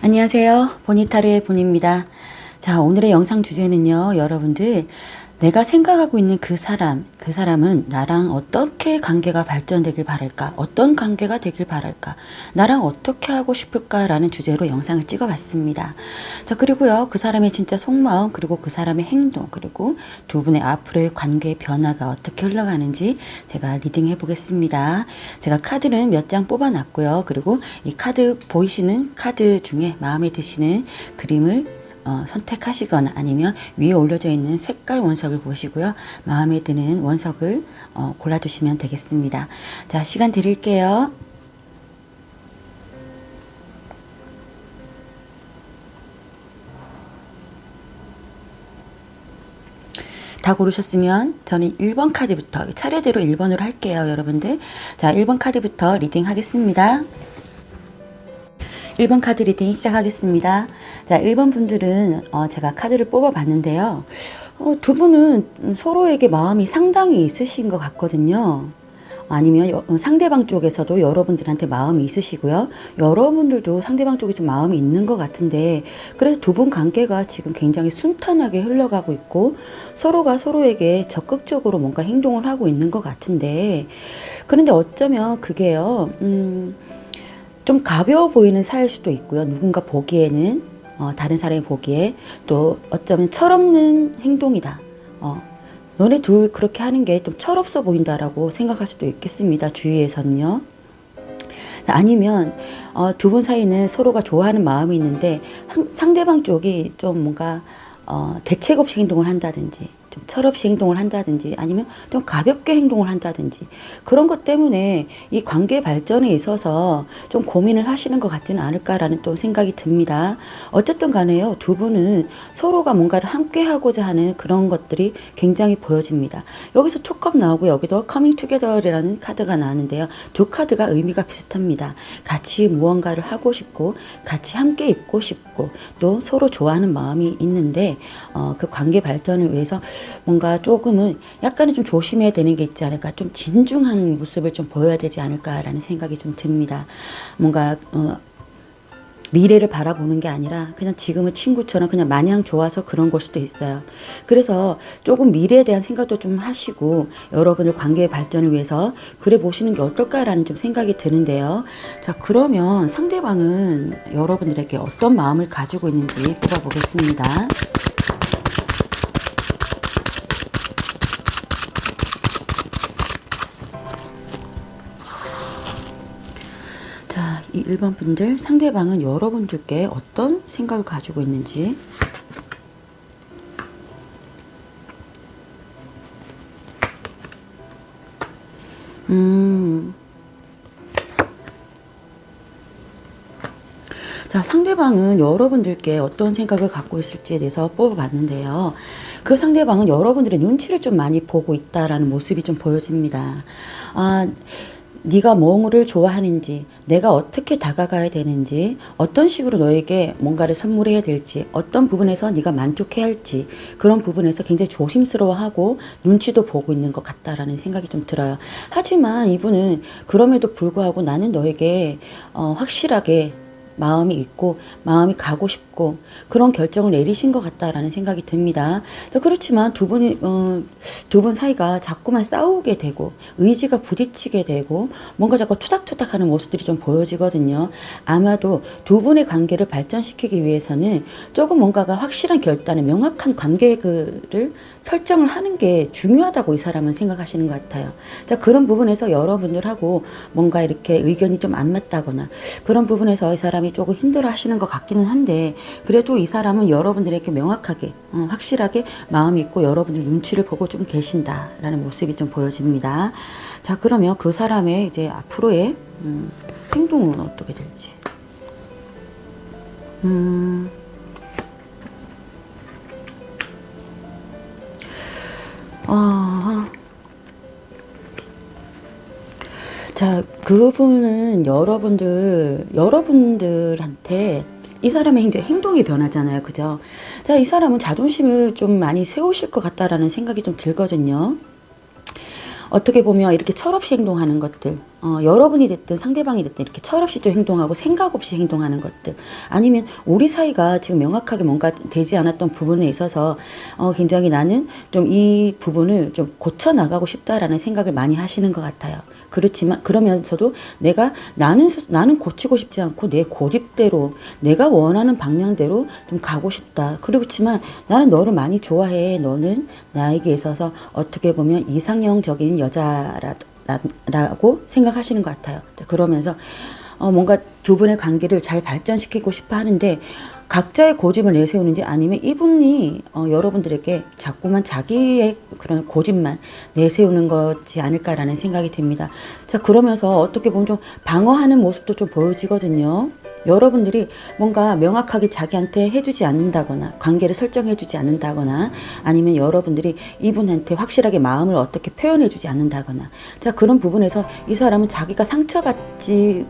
안녕하세요. 보니타르의 본입니다. 자, 오늘의 영상 주제는요, 여러분들, 내가 생각하고 있는 그 사람은 나랑 어떻게 관계가 발전되길 바랄까? 어떤 관계가 되길 바랄까? 나랑 어떻게 하고 싶을까? 라는 주제로 영상을 찍어봤습니다. 자, 그리고요, 그 사람의 진짜 속마음, 그리고 그 사람의 행동, 그리고 두 분의 앞으로의 관계의 변화가 어떻게 흘러가는지 제가 리딩 해보겠습니다. 제가 카드는 몇 장 뽑아놨고요. 그리고 이 카드 보이시는 카드 중에 마음에 드시는 그림을 선택하시거나 아니면 위에 올려져 있는 색깔 원석을 보시고요. 마음에 드는 원석을 골라두시면 되겠습니다. 자, 시간 드릴게요. 다 고르셨으면 저는 1번 카드부터 차례대로 1번으로 할게요, 여러분들. 자, 1번 카드부터 리딩 하겠습니다. 1번 카드 리딩 시작하겠습니다. 자, 1번 분들은 제가 카드를 뽑아 봤는데요. 두 분은 서로에게 마음이 상당히 있으신 것 같거든요. 아니면 상대방 쪽에서도 여러분들한테 마음이 있으시고요. 여러분들도 상대방 쪽에 좀 마음이 있는 것 같은데, 그래서 두 분 관계가 지금 굉장히 순탄하게 흘러가고 있고 서로가 서로에게 적극적으로 뭔가 행동을 하고 있는 것 같은데, 그런데 어쩌면 그게요, 좀 가벼워 보이는 사이일 수도 있고요. 누군가 보기에는 다른 사람이 보기에 또 어쩌면 철없는 행동이다. 너네 둘 그렇게 하는 게 좀 철없어 보인다라고 생각할 수도 있겠습니다. 주위에서는요. 아니면 두 분 사이는 서로가 좋아하는 마음이 있는데 상대방 쪽이 좀 뭔가 대책 없이 행동을 한다든지 좀 철없이 행동을 한다든지 아니면 좀 가볍게 행동을 한다든지 그런 것 때문에 이 관계 발전에 있어서 좀 고민을 하시는 것 같지는 않을까라는 또 생각이 듭니다. 어쨌든 간에요, 두 분은 서로가 뭔가를 함께 하고자 하는 그런 것들이 굉장히 보여집니다. 여기서 투컵 나오고 여기도 커밍 투게더라는 카드가 나왔는데요. 두 카드가 의미가 비슷합니다. 같이 무언가를 하고 싶고 같이 함께 있고 싶고 또 서로 좋아하는 마음이 있는데 그 관계 발전을 위해서 뭔가 조금은 약간은 좀 조심해야 되는 게 있지 않을까, 좀 진중한 모습을 좀 보여야 되지 않을까라는 생각이 좀 듭니다. 뭔가 미래를 바라보는 게 아니라 그냥 지금은 친구처럼 그냥 마냥 좋아서 그런 걸 수도 있어요. 그래서 조금 미래에 대한 생각도 좀 하시고 여러분들 관계의 발전을 위해서 그래 보시는 게 어떨까라는 좀 생각이 드는데요. 자, 그러면 상대방은 여러분들에게 어떤 마음을 가지고 있는지 뽑아보겠습니다. 자, 이 1번 분들, 상대방은 여러분들께 어떤 생각을 가지고 있는지. 자, 상대방은 여러분들께 어떤 생각을 갖고 있을지에 대해서 뽑아봤는데요. 그 상대방은 여러분들의 눈치를 좀 많이 보고 있다라는 모습이 좀 보여집니다. 네가 뭐를 좋아하는지, 내가 어떻게 다가가야 되는지, 어떤 식으로 너에게 뭔가를 선물해야 될지, 어떤 부분에서 네가 만족해야 할지, 그런 부분에서 굉장히 조심스러워하고 눈치도 보고 있는 것 같다라는 생각이 좀 들어요. 하지만 이분은 그럼에도 불구하고 나는 너에게 확실하게 마음이 있고 마음이 가고 싶고 그런 결정을 내리신 것 같다라는 생각이 듭니다. 그렇지만 두 분 사이가 자꾸만 싸우게 되고 의지가 부딪히게 되고 뭔가 자꾸 투닥투닥하는 모습들이 좀 보여지거든요. 아마도 두 분의 관계를 발전시키기 위해서는 조금 뭔가가 확실한 결단을 명확한 관계를 설정을 하는 게 중요하다고 이 사람은 생각하시는 것 같아요. 자, 그런 부분에서 여러분들하고 뭔가 이렇게 의견이 좀 안 맞다거나 그런 부분에서 이 사람이 조금 힘들어 하시는 것 같기는 한데, 그래도 이 사람은 여러분들에게 명확하게 확실하게 마음이 있고 여러분들 눈치를 보고 좀 계신다라는 모습이 좀 보여집니다. 자, 그러면 그 사람의 이제 앞으로의 행동은 어떻게 될지. 자, 그분은 여러분들한테 이 사람의 이제 행동이 변하잖아요. 그죠? 자, 이 사람은 자존심을 좀 많이 세우실 것 같다라는 생각이 좀 들거든요. 어떻게 보면 이렇게 철없이 행동하는 것들, 여러분이 됐든 상대방이 됐든 이렇게 철없이 또 행동하고 생각 없이 행동하는 것들, 아니면 우리 사이가 지금 명확하게 뭔가 되지 않았던 부분에 있어서 굉장히 나는 좀 이 부분을 좀 고쳐 나가고 싶다라는 생각을 많이 하시는 것 같아요. 그렇지만 그러면서도 나는 고치고 싶지 않고 내 고집대로 내가 원하는 방향대로 좀 가고 싶다. 그렇지만 나는 너를 많이 좋아해. 너는 나에게 있어서 어떻게 보면 이상형적인 여자라고 생각하시는 것 같아요. 그러면서 뭔가 두 분의 관계를 잘 발전시키고 싶어 하는데 각자의 고집을 내세우는지 아니면 이분이 여러분들에게 자꾸만 자기의 그런 고집만 내세우는 거지 않을까라는 생각이 듭니다. 자, 그러면서 어떻게 보면 좀 방어하는 모습도 좀 보여지거든요. 여러분들이 뭔가 명확하게 자기한테 해주지 않는다거나 관계를 설정해주지 않는다거나 아니면 여러분들이 이분한테 확실하게 마음을 어떻게 표현해주지 않는다거나 자 그런 부분에서 이 사람은 자기가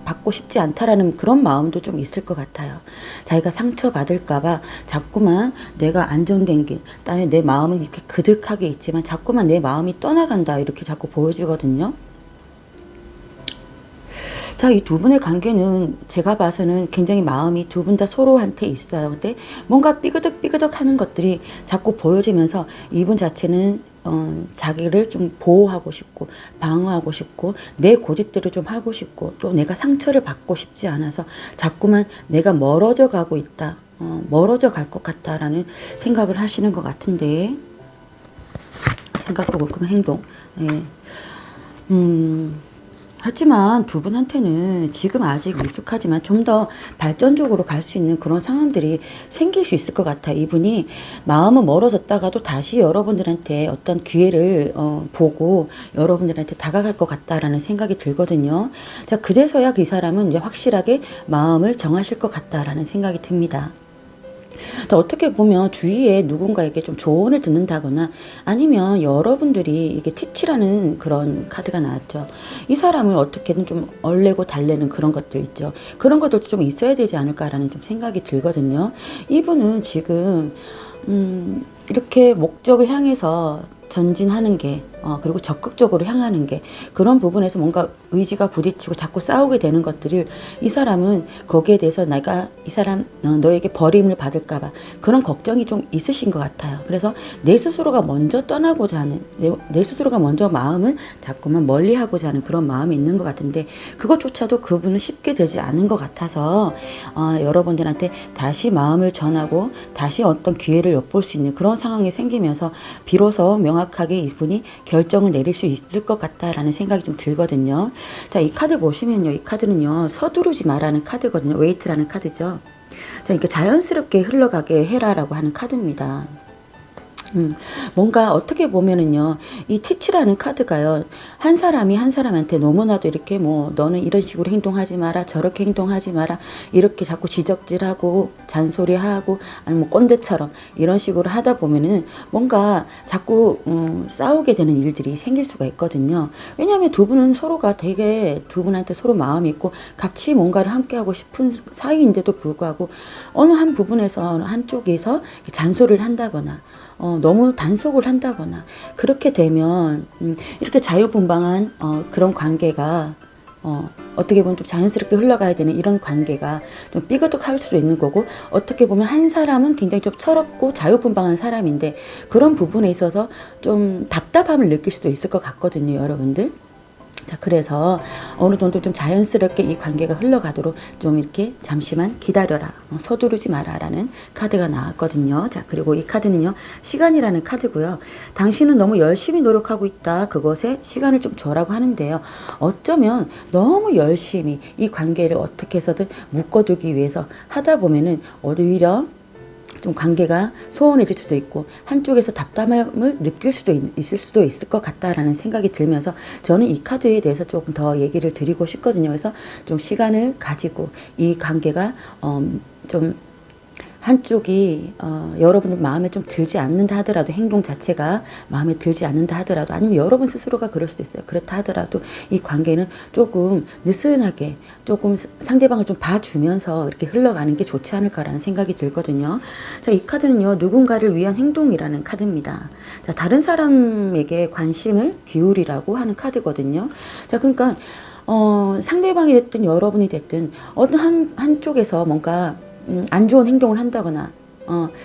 받고 싶지 않다라는 그런 마음도 좀 있을 것 같아요. 자기가 상처받을까봐 자꾸만 내가 안정된 길, 내 마음은 이렇게 그득하게 있지만 자꾸만 내 마음이 떠나간다 이렇게 자꾸 보여지거든요. 자, 이 두 분의 관계는 제가 봐서는 굉장히 마음이 두 분 다 서로한테 있어요. 근데 뭔가 삐그덕 하는 것들이 자꾸 보여지면서 이분 자체는 자기를 좀 보호하고 싶고 방어하고 싶고 내 고집대로 좀 하고 싶고 또 내가 상처를 받고 싶지 않아서 자꾸만 내가 멀어져 가고 있다. 멀어져 갈 것 같다라는 생각을 하시는 것 같은데 생각도 그렇고 행동. 예. 하지만 두 분한테는 지금 아직 미숙하지만 좀 더 발전적으로 갈 수 있는 그런 상황들이 생길 수 있을 것 같아요. 이분이 마음은 멀어졌다가도 다시 여러분들한테 어떤 기회를 보고 여러분들한테 다가갈 것 같다라는 생각이 들거든요. 자, 그제서야 그 사람은 이제 확실하게 마음을 정하실 것 같다라는 생각이 듭니다. 어떻게 보면 주위에 누군가에게 좀 조언을 듣는다거나 아니면 여러분들이 이게 티치라는 그런 카드가 나왔죠. 이 사람을 어떻게든 좀 얼레고 달래는 그런 것들 있죠. 그런 것들도 좀 있어야 되지 않을까라는 좀 생각이 들거든요. 이분은 지금 이렇게 목적을 향해서 전진하는 게 그리고 적극적으로 향하는 게 그런 부분에서 뭔가 의지가 부딪히고 자꾸 싸우게 되는 것들을 이 사람은 거기에 대해서 내가 이 사람 너에게 버림을 받을까 봐 그런 걱정이 좀 있으신 것 같아요. 그래서 내 스스로가 먼저 떠나고자 하는 내 스스로가 먼저 마음을 자꾸만 멀리하고자 하는 그런 마음이 있는 것 같은데 그것조차도 그분은 쉽게 되지 않은 것 같아서 여러분들한테 다시 마음을 전하고 다시 어떤 기회를 엿볼 수 있는 그런 상황이 생기면서 비로소 명확하게 이분이 결정을 내릴 수 있을 것 같다라는 생각이 좀 들거든요. 자, 이 카드 보시면요. 이 카드는요. 서두르지 마라는 카드거든요. 웨이트라는 카드죠. 자, 이렇게 자연스럽게 흘러가게 해라라고 하는 카드입니다. 뭔가 어떻게 보면은요, 이 티치라는 카드가요, 한 사람이 한 사람한테 너무나도 이렇게 뭐, 너는 이런 식으로 행동하지 마라, 저렇게 행동하지 마라, 이렇게 자꾸 지적질하고, 잔소리하고, 아니 뭐, 꼰대처럼 이런 식으로 하다 보면은 뭔가 자꾸, 싸우게 되는 일들이 생길 수가 있거든요. 왜냐하면 두 분은 서로가 되게 두 분한테 서로 마음이 있고, 같이 뭔가를 함께하고 싶은 사이인데도 불구하고, 어느 한 부분에서, 어느 한쪽에서 잔소리를 한다거나, 너무 단속을 한다거나 그렇게 되면 이렇게 자유분방한 그런 관계가 어떻게 보면 좀 자연스럽게 흘러가야 되는 이런 관계가 좀 삐그덕할 수도 있는 거고 어떻게 보면 한 사람은 굉장히 좀 철없고 자유분방한 사람인데 그런 부분에 있어서 좀 답답함을 느낄 수도 있을 것 같거든요, 여러분들. 자, 그래서 어느 정도 좀 자연스럽게 이 관계가 흘러가도록 좀 이렇게 잠시만 기다려라, 서두르지 마라 라는 카드가 나왔거든요. 자, 그리고 이 카드는요, 시간이라는 카드고요. 당신은 너무 열심히 노력하고 있다. 그것에 시간을 좀 줘라고 하는데요. 어쩌면 너무 열심히 이 관계를 어떻게 해서든 묶어두기 위해서 하다 보면은 오히려 좀 관계가 소원해질 수도 있고 한쪽에서 답답함을 느낄 수도 있을 것 같다라는 생각이 들면서 저는 이 카드에 대해서 조금 더 얘기를 드리고 싶거든요. 그래서 좀 시간을 가지고 이 관계가 좀 한쪽이 여러분들 마음에 좀 들지 않는다 하더라도, 행동 자체가 마음에 들지 않는다 하더라도, 아니면 여러분 스스로가 그럴 수도 있어요. 그렇다 하더라도 이 관계는 조금 느슨하게 조금 상대방을 좀 봐주면서 이렇게 흘러가는 게 좋지 않을까라는 생각이 들거든요. 자, 이 카드는요, 누군가를 위한 행동이라는 카드입니다. 자, 다른 사람에게 관심을 기울이라고 하는 카드거든요. 자, 그러니까 상대방이 됐든 여러분이 됐든 어떤 한쪽에서 뭔가 안 좋은 행동을 한다거나,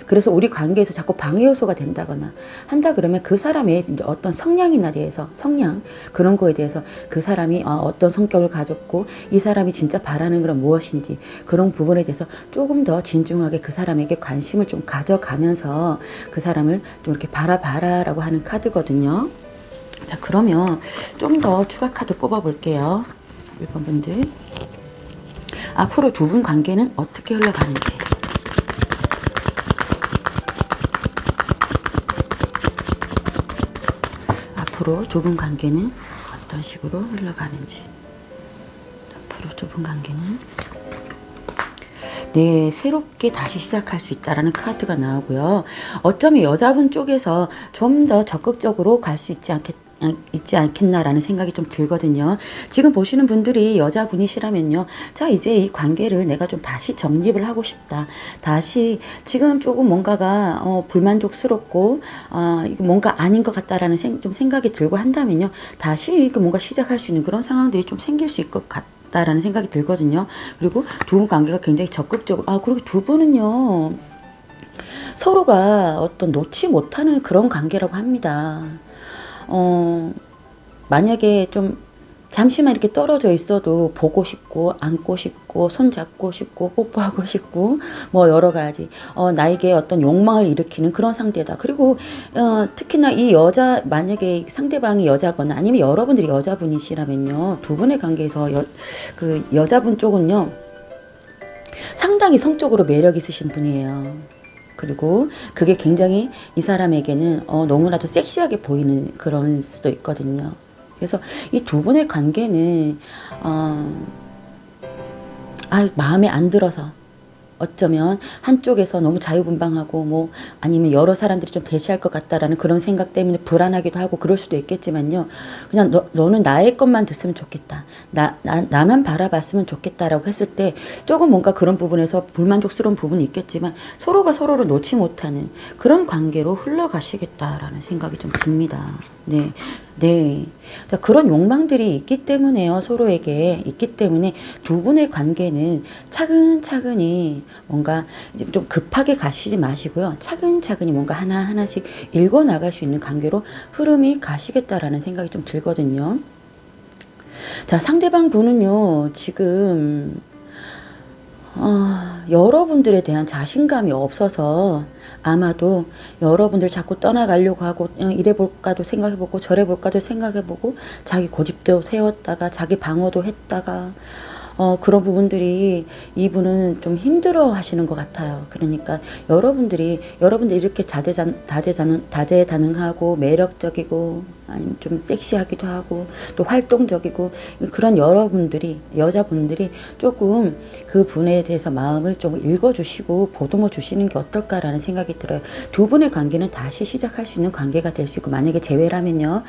그래서 우리 관계에서 자꾸 방해 요소가 된다거나 한다 그러면 그 사람의 이제 어떤 성향이나 대해서, 성향, 그런 거에 대해서 그 사람이 어떤 성격을 가졌고, 이 사람이 진짜 바라는 건 무엇인지, 그런 부분에 대해서 조금 더 진중하게 그 사람에게 관심을 좀 가져가면서 그 사람을 좀 이렇게 바라봐라라고 하는 카드거든요. 자, 그러면 좀 더 추가 카드 뽑아 볼게요. 1번 분들. 앞으로 두 분 관계는 어떻게 흘러가는지. 앞으로 두 분 관계는 어떤 식으로 흘러가는지. 앞으로 두 분 관계는, 네, 새롭게 다시 시작할 수 있다라는 카드가 나오고요. 어쩌면 여자분 쪽에서 좀 더 적극적으로 갈 수 있지 않겠나라는 생각이 좀 들거든요. 지금 보시는 분들이 여자분이시라면요, 자, 이제 이 관계를 내가 좀 다시 정립을 하고 싶다. 다시 지금 조금 뭔가가 불만족스럽고 이거 뭔가 아닌 것 같다라는 좀 생각이 들고 한다면요, 다시 이거 뭔가 시작할 수 있는 그런 상황들이 좀 생길 수 있을 것 같다라는 생각이 들거든요. 그리고 두 분 관계가 굉장히 적극적으로, 그리고 두 분은요, 서로가 어떤 놓지 못하는 그런 관계라고 합니다. 만약에 좀 잠시만 이렇게 떨어져 있어도 보고 싶고, 안고 싶고, 손잡고 싶고, 뽀뽀하고 싶고, 뭐 여러 가지 나에게 어떤 욕망을 일으키는 그런 상대다. 그리고 특히나 이 여자, 만약에 상대방이 여자거나 아니면 여러분들이 여자분이시라면요, 두 분의 관계에서 그 여자분 쪽은요, 상당히 성적으로 매력 있으신 분이에요. 그리고 그게 굉장히 이 사람에게는 너무나도 섹시하게 보이는 그런 수도 있거든요. 그래서 이 두 분의 관계는 마음에 안 들어서, 어쩌면 한쪽에서 너무 자유분방하고 뭐 아니면 여러 사람들이 좀 대시할 것 같다라는 그런 생각 때문에 불안하기도 하고 그럴 수도 있겠지만요, 그냥 너는 나의 것만 됐으면 좋겠다, 나만 바라봤으면 좋겠다라고 했을 때 조금 뭔가 그런 부분에서 불만족스러운 부분이 있겠지만 서로가 서로를 놓지 못하는 그런 관계로 흘러가시겠다라는 생각이 좀 듭니다. 네. 네. 자, 그런 욕망들이 있기 때문에요. 서로에게 있기 때문에 두 분의 관계는 차근차근히 뭔가 이제 좀 급하게 가시지 마시고요. 차근차근히 뭔가 하나하나씩 읽어 나갈 수 있는 관계로 흐름이 가시겠다라는 생각이 좀 들거든요. 자, 상대방 분은요, 지금 여러분들에 대한 자신감이 없어서 아마도 여러분들 자꾸 떠나가려고 하고, 이래볼까도 생각해보고 저래볼까도 생각해보고 자기 고집도 세웠다가 자기 방어도 했다가 그런 부분들이 이분은 좀 힘들어 하시는 것 같아요. 그러니까 여러분들이 이렇게 다재다능하고 매력적이고 아니면 좀 섹시하기도 하고 또 활동적이고 그런 여자분들이 조금 그 분에 대해서 마음을 좀 읽어주시고 보듬어 주시는 게 어떨까라는 생각이 들어요. 두 분의 관계는 다시 시작할 수 있는 관계가 될 수 있고, 만약에 재회라면요,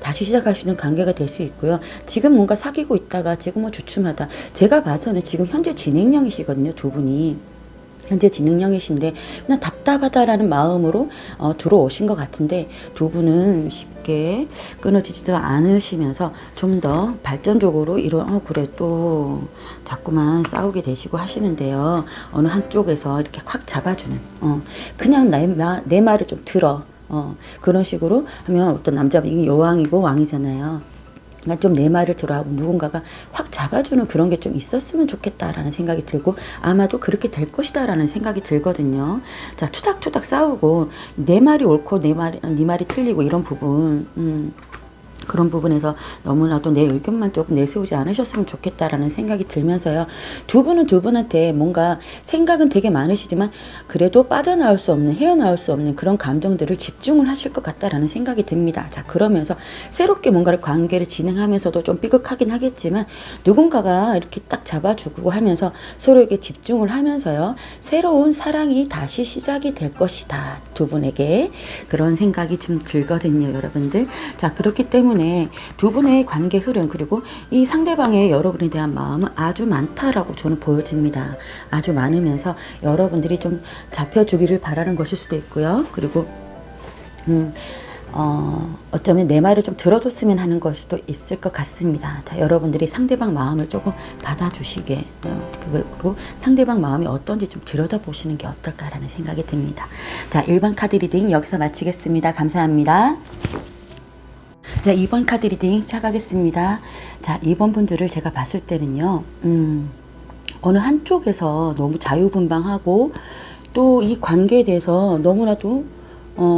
다시 시작할 수 있는 관계가 될 수 있고요. 지금 뭔가 사귀고 있다가 지금 뭐 주춤하다, 제가 봐서는 지금 현재 진행형이시거든요. 두 분이 현재 진행형이신데 그냥 답답하다라는 마음으로 들어오신 것 같은데, 두 분은 쉽게 끊어지지도 않으시면서 좀 더 발전적으로 그래 또 자꾸만 싸우게 되시고 하시는데요, 어느 한쪽에서 이렇게 확 잡아주는, 그냥 내 말을 좀 들어, 그런 식으로 하면 어떤 남자분이 여왕이고 왕이잖아요. 좀 내 말을 들어하고 누군가가 확 잡아주는 그런 게 좀 있었으면 좋겠다라는 생각이 들고, 아마도 그렇게 될 것이다라는 생각이 들거든요. 자, 투닥투닥 싸우고 내 말이 옳고 네 말이 틀리고 이런 부분, 그런 부분에서 너무나도 내 의견만 조금 내세우지 않으셨으면 좋겠다라는 생각이 들면서요. 두 분은 두 분한테 뭔가 생각은 되게 많으시지만 그래도 빠져나올 수 없는, 헤어나올 수 없는 그런 감정들을 집중을 하실 것 같다라는 생각이 듭니다. 자, 그러면서 새롭게 뭔가를 관계를 진행하면서도 좀 삐걱하긴 하겠지만 누군가가 이렇게 딱 잡아주고 하면서 서로에게 집중을 하면서요. 새로운 사랑이 다시 시작이 될 것이다. 두 분에게 그런 생각이 좀 들거든요, 여러분들. 자, 그렇기 때문에 두 분의 관계 흐름 그리고 이 상대방의 여러분에 대한 마음은 아주 많다라고 저는 보여집니다. 아주 많으면서 여러분들이 좀 잡혀주기를 바라는 것일 수도 있고요. 그리고 어쩌면 내 말을 좀 들어줬으면 하는 것일 수도 있을 것 같습니다. 자, 여러분들이 상대방 마음을 조금 받아주시게 그리고 상대방 마음이 어떤지 좀 들여다보시는 게 어떨까라는 생각이 듭니다. 자, 1번 카드 리딩 여기서 마치겠습니다. 감사합니다. 자, 2번 카드 리딩 시작하겠습니다. 자, 2번 분들을 제가 봤을 때는요, 어느 한쪽에서 너무 자유분방하고 또 이 관계에 대해서 너무나도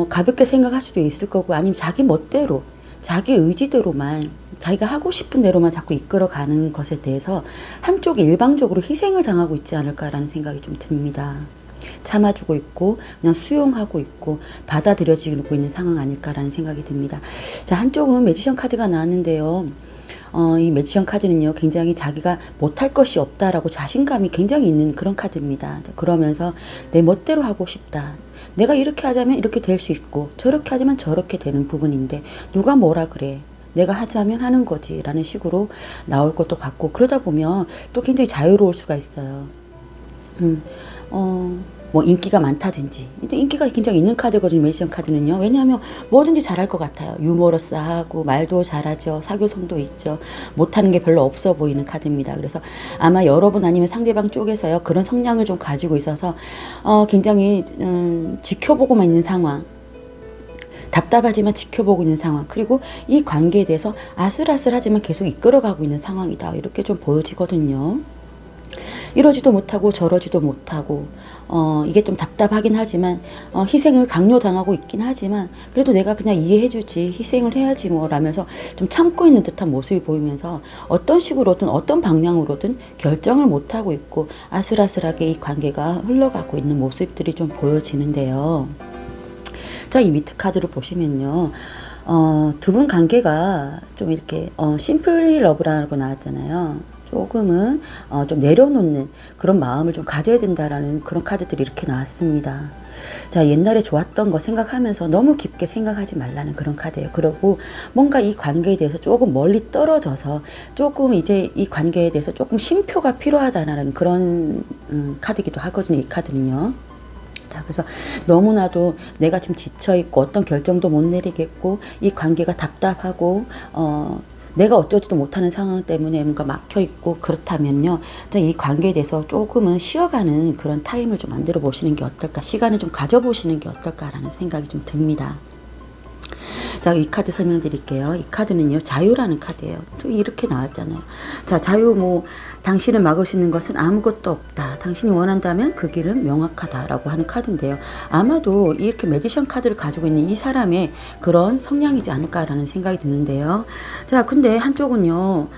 가볍게 생각할 수도 있을 거고 아니면 자기 멋대로 자기 의지대로만 자기가 하고 싶은 대로만 자꾸 이끌어가는 것에 대해서 한쪽이 일방적으로 희생을 당하고 있지 않을까라는 생각이 좀 듭니다. 참아주고 있고 그냥 수용하고 있고 받아들여지고 있는 상황 아닐까라는 생각이 듭니다. 자, 한쪽은 매지션 카드가 나왔는데요. 이 매지션 카드는요, 굉장히 자기가 못할 것이 없다라고 자신감이 굉장히 있는 그런 카드입니다. 그러면서 내 멋대로 하고 싶다. 내가 이렇게 하자면 이렇게 될 수 있고 저렇게 하자면 저렇게 되는 부분인데 누가 뭐라 그래. 내가 하자면 하는 거지 라는 식으로 나올 것도 같고 그러다 보면 또 굉장히 자유로울 수가 있어요. 뭐 인기가 많다든지 인기가 굉장히 있는 카드거든요. 매지션 카드는요. 왜냐하면 뭐든지 잘할 것 같아요. 유머러스하고 말도 잘하죠. 사교성도 있죠. 못하는 게 별로 없어 보이는 카드입니다. 그래서 아마 여러분 아니면 상대방 쪽에서요 그런 성향을 좀 가지고 있어서 굉장히 지켜보고만 있는 상황, 답답하지만 지켜보고 있는 상황, 그리고 이 관계에 대해서 아슬아슬하지만 계속 이끌어가고 있는 상황이다. 이렇게 좀 보여지거든요. 이러지도 못하고 저러지도 못하고 이게 좀 답답하긴 하지만 희생을 강요당하고 있긴 하지만 그래도 내가 그냥 이해해주지 희생을 해야지 뭐 라면서 좀 참고 있는 듯한 모습이 보이면서 어떤 식으로든 어떤 방향으로든 결정을 못하고 있고 아슬아슬하게 이 관계가 흘러가고 있는 모습들이 좀 보여지는데요. 자, 이 밑에 카드를 보시면요. 두 분 관계가 좀 이렇게 심플리 러브라고 나왔잖아요. 조금은 좀 내려놓는 그런 마음을 좀 가져야 된다라는 그런 카드들이 이렇게 나왔습니다. 자, 옛날에 좋았던 거 생각하면서 너무 깊게 생각하지 말라는 그런 카드예요. 그리고 뭔가 이 관계에 대해서 조금 멀리 떨어져서 조금 이제 이 관계에 대해서 조금 쉼표가 필요하다라는 그런 카드이기도 하거든요. 이 카드는요. 자, 그래서 너무나도 내가 지금 지쳐있고 어떤 결정도 못 내리겠고 이 관계가 답답하고 내가 어쩌지도 못하는 상황 때문에 뭔가 막혀있고 그렇다면요. 자, 이 관계에 대해서 조금은 쉬어가는 그런 타임을 좀 만들어 보시는 게 어떨까, 시간을 좀 가져보시는 게 어떨까라는 생각이 좀 듭니다. 자, 이 카드 설명드릴게요. 이 카드는요, 자유라는 카드예요. 이렇게 나왔잖아요. 자, 자유 뭐 당신을 막을 수 있는 것은 아무것도 없다. 당신이 원한다면 그 길은 명확하다라고 하는 카드인데요. 아마도 이렇게 매지션 카드를 가지고 있는 이 사람의 그런 성향이지 않을까라는 생각이 드는데요. 자, 근데 한쪽은요,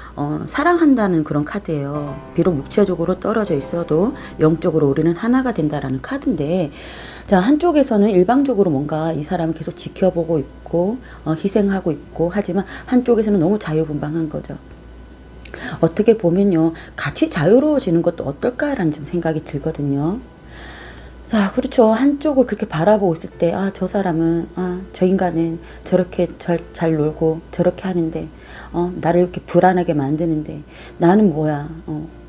사랑한다는 그런 카드예요. 비록 육체적으로 떨어져 있어도 영적으로 우리는 하나가 된다라는 카드인데, 자, 한쪽에서는 일방적으로 뭔가 이 사람을 계속 지켜보고 있고 희생하고 있고 하지만 한쪽에서는 너무 자유분방한 거죠. 어떻게 보면요, 같이 자유로워지는 것도 어떨까라는 좀 생각이 들거든요. 자, 그렇죠. 한쪽을 그렇게 바라보고 있을 때, 저 사람은, 저 인간은 저렇게 잘 놀고 저렇게 하는데, 나를 이렇게 불안하게 만드는데, 나는 뭐야,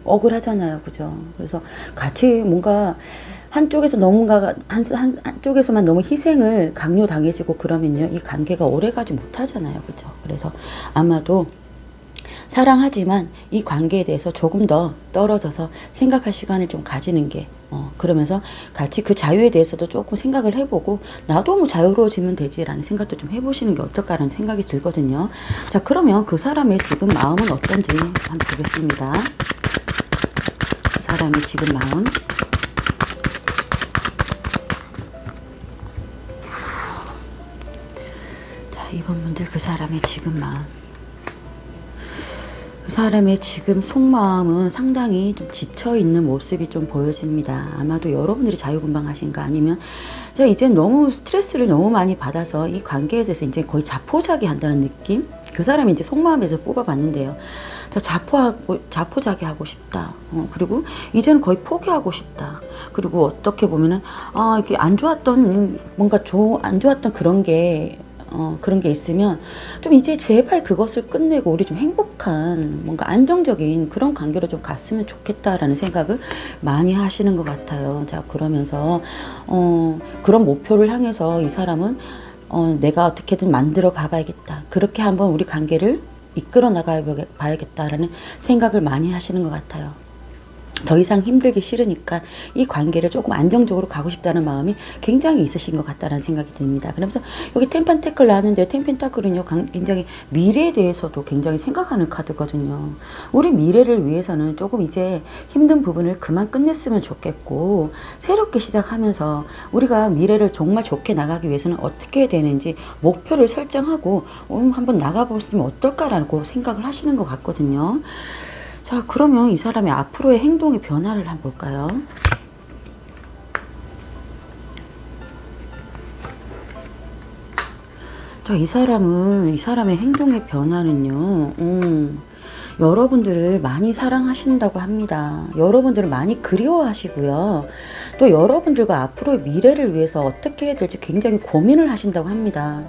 억울하잖아요. 그죠? 그래서 같이 뭔가, 한쪽에서 한쪽에서만 너무 희생을 강요당해지고 그러면요, 이 관계가 오래가지 못하잖아요. 그죠? 그래서 아마도 사랑하지만 이 관계에 대해서 조금 더 떨어져서 생각할 시간을 좀 가지는 게 그러면서 같이 그 자유에 대해서도 조금 생각을 해보고 나도 뭐 자유로워지면 되지라는 생각도 좀 해보시는 게 어떨까라는 생각이 들거든요. 자, 그러면 그 사람의 지금 마음은 어떤지 한번 보겠습니다. 그 사람의 지금 마음. 자, 1번 분들 그 사람의 지금 마음. 그 사람의 지금 속마음은 상당히 좀 지쳐있는 모습이 좀 보여집니다. 아마도 여러분들이 자유분방하신가 아니면 제가 이제 너무 스트레스를 너무 많이 받아서 이 관계에 대해서 이제 거의 자포자기 한다는 느낌? 그 사람이 이제 속마음에서 뽑아봤는데요. 저 자포자기하고 싶다. 그리고 이제는 거의 포기하고 싶다. 그리고 어떻게 보면은, 이게 안 좋았던, 안 좋았던 그런 게 있으면 좀 이제 제발 그것을 끝내고 우리 좀 행복한 뭔가 안정적인 그런 관계로 좀 갔으면 좋겠다라는 생각을 많이 하시는 것 같아요. 자, 그러면서 그런 목표를 향해서 이 사람은 내가 어떻게든 만들어 가봐야겠다. 그렇게 한번 우리 관계를 이끌어 나가 봐야겠다라는 생각을 많이 하시는 것 같아요. 더 이상 힘들기 싫으니까 이 관계를 조금 안정적으로 가고 싶다는 마음이 굉장히 있으신 것 같다는 생각이 듭니다. 그러면서 여기 템펜타클 나왔는데 템펜타클은요 굉장히 미래에 대해서도 굉장히 생각하는 카드거든요. 우리 미래를 위해서는 조금 이제 힘든 부분을 그만 끝냈으면 좋겠고 새롭게 시작하면서 우리가 미래를 정말 좋게 나가기 위해서는 어떻게 해야 되는지 목표를 설정하고 한번 나가봤으면 어떨까라고 생각을 하시는 것 같거든요. 자, 그러면 이 사람의 앞으로의 행동의 변화를 한번 볼까요? 자, 이 사람의 행동의 변화는요, 여러분들을 많이 사랑하신다고 합니다. 여러분들을 많이 그리워하시고요. 또 여러분들과 앞으로의 미래를 위해서 어떻게 해야 될지 굉장히 고민을 하신다고 합니다.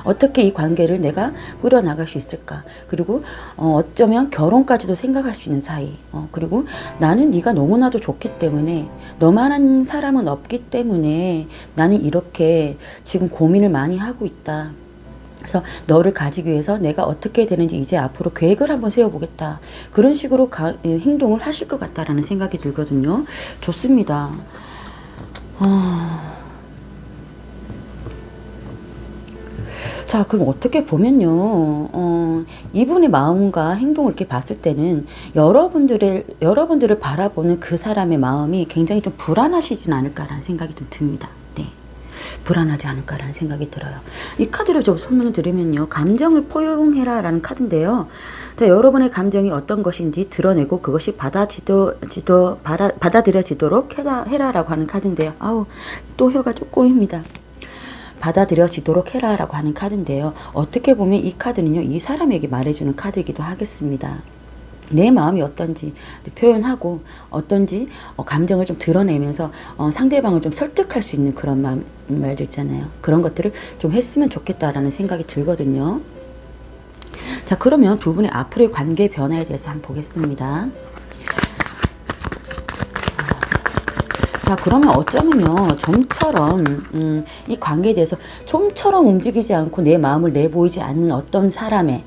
어떻게 이 관계를 내가 끌어나갈 수 있을까? 그리고 어쩌면 결혼까지도 생각할 수 있는 사이. 그리고 나는 네가 너무나도 좋기 때문에 너만한 사람은 없기 때문에 나는 이렇게 지금 고민을 많이 하고 있다. 그래서 너를 가지기 위해서 내가 어떻게 되는지 이제 앞으로 계획을 한번 세워보겠다. 그런 식으로 행동을 하실 것 같다라는 생각이 들거든요. 좋습니다. 자, 그럼 어떻게 보면요, 이분의 마음과 행동을 이렇게 봤을 때는 여러분들을 바라보는 그 사람의 마음이 굉장히 좀 불안하시진 않을까라는 생각이 좀 듭니다. 네. 불안하지 않을까라는 생각이 들어요. 이 카드를 좀 설명을 드리면요. 감정을 포용해라 라는 카드인데요. 자, 여러분의 감정이 어떤 것인지 드러내고 그것이 받아들여지도록 해라라고 하는 카드인데요. 아우, 또 혀가 좀 꼬입니다. 받아들여지도록 해라 라고 하는 카드인데요. 어떻게 보면 이 카드는요. 이 사람에게 말해주는 카드이기도 하겠습니다. 내 마음이 어떤지 표현하고 어떤지 감정을 좀 드러내면서 상대방을 좀 설득할 수 있는 그런 말들 있잖아요. 그런 것들을 좀 했으면 좋겠다라는 생각이 들거든요. 자, 그러면 두 분의 앞으로의 관계 변화에 대해서 한번 보겠습니다. 자, 그러면 어쩌면요, 좀처럼 이 관계에 대해서 좀처럼 움직이지 않고 내 마음을 내보이지 않는 어떤 사람에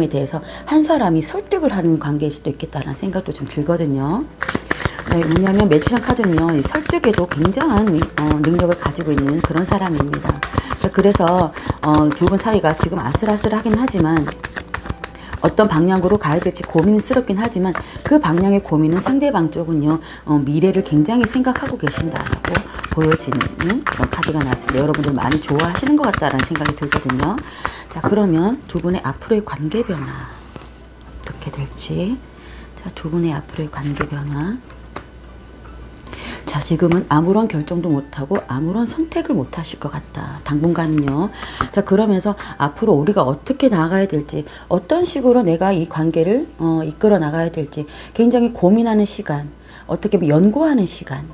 대해서 한 사람이 설득을 하는 관계일 수도 있겠다라는 생각도 좀 들거든요. 네, 왜냐하면 매지션 카드는요, 설득에도 굉장한 능력을 가지고 있는 그런 사람입니다. 그래서 두 분 사이가 지금 아슬아슬하긴 하지만 어떤 방향으로 가야 될지 고민스럽긴 하지만 그 방향의 고민은 상대방 쪽은요, 미래를 굉장히 생각하고 계신다라고 보여지는 그런 카드가 나왔습니다. 여러분들 많이 좋아하시는 것 같다라는 생각이 들거든요. 자, 그러면 두 분의 앞으로의 관계 변화 어떻게 될지. 자, 두 분의 앞으로의 관계 변화. 자, 지금은 아무런 결정도 못하고 아무런 선택을 못 하실 것 같다. 당분간은요. 자, 그러면서 앞으로 우리가 어떻게 나가야 될지, 어떤 식으로 내가 이 관계를 이끌어 나가야 될지 굉장히 고민하는 시간, 어떻게 보면 연구하는 시간.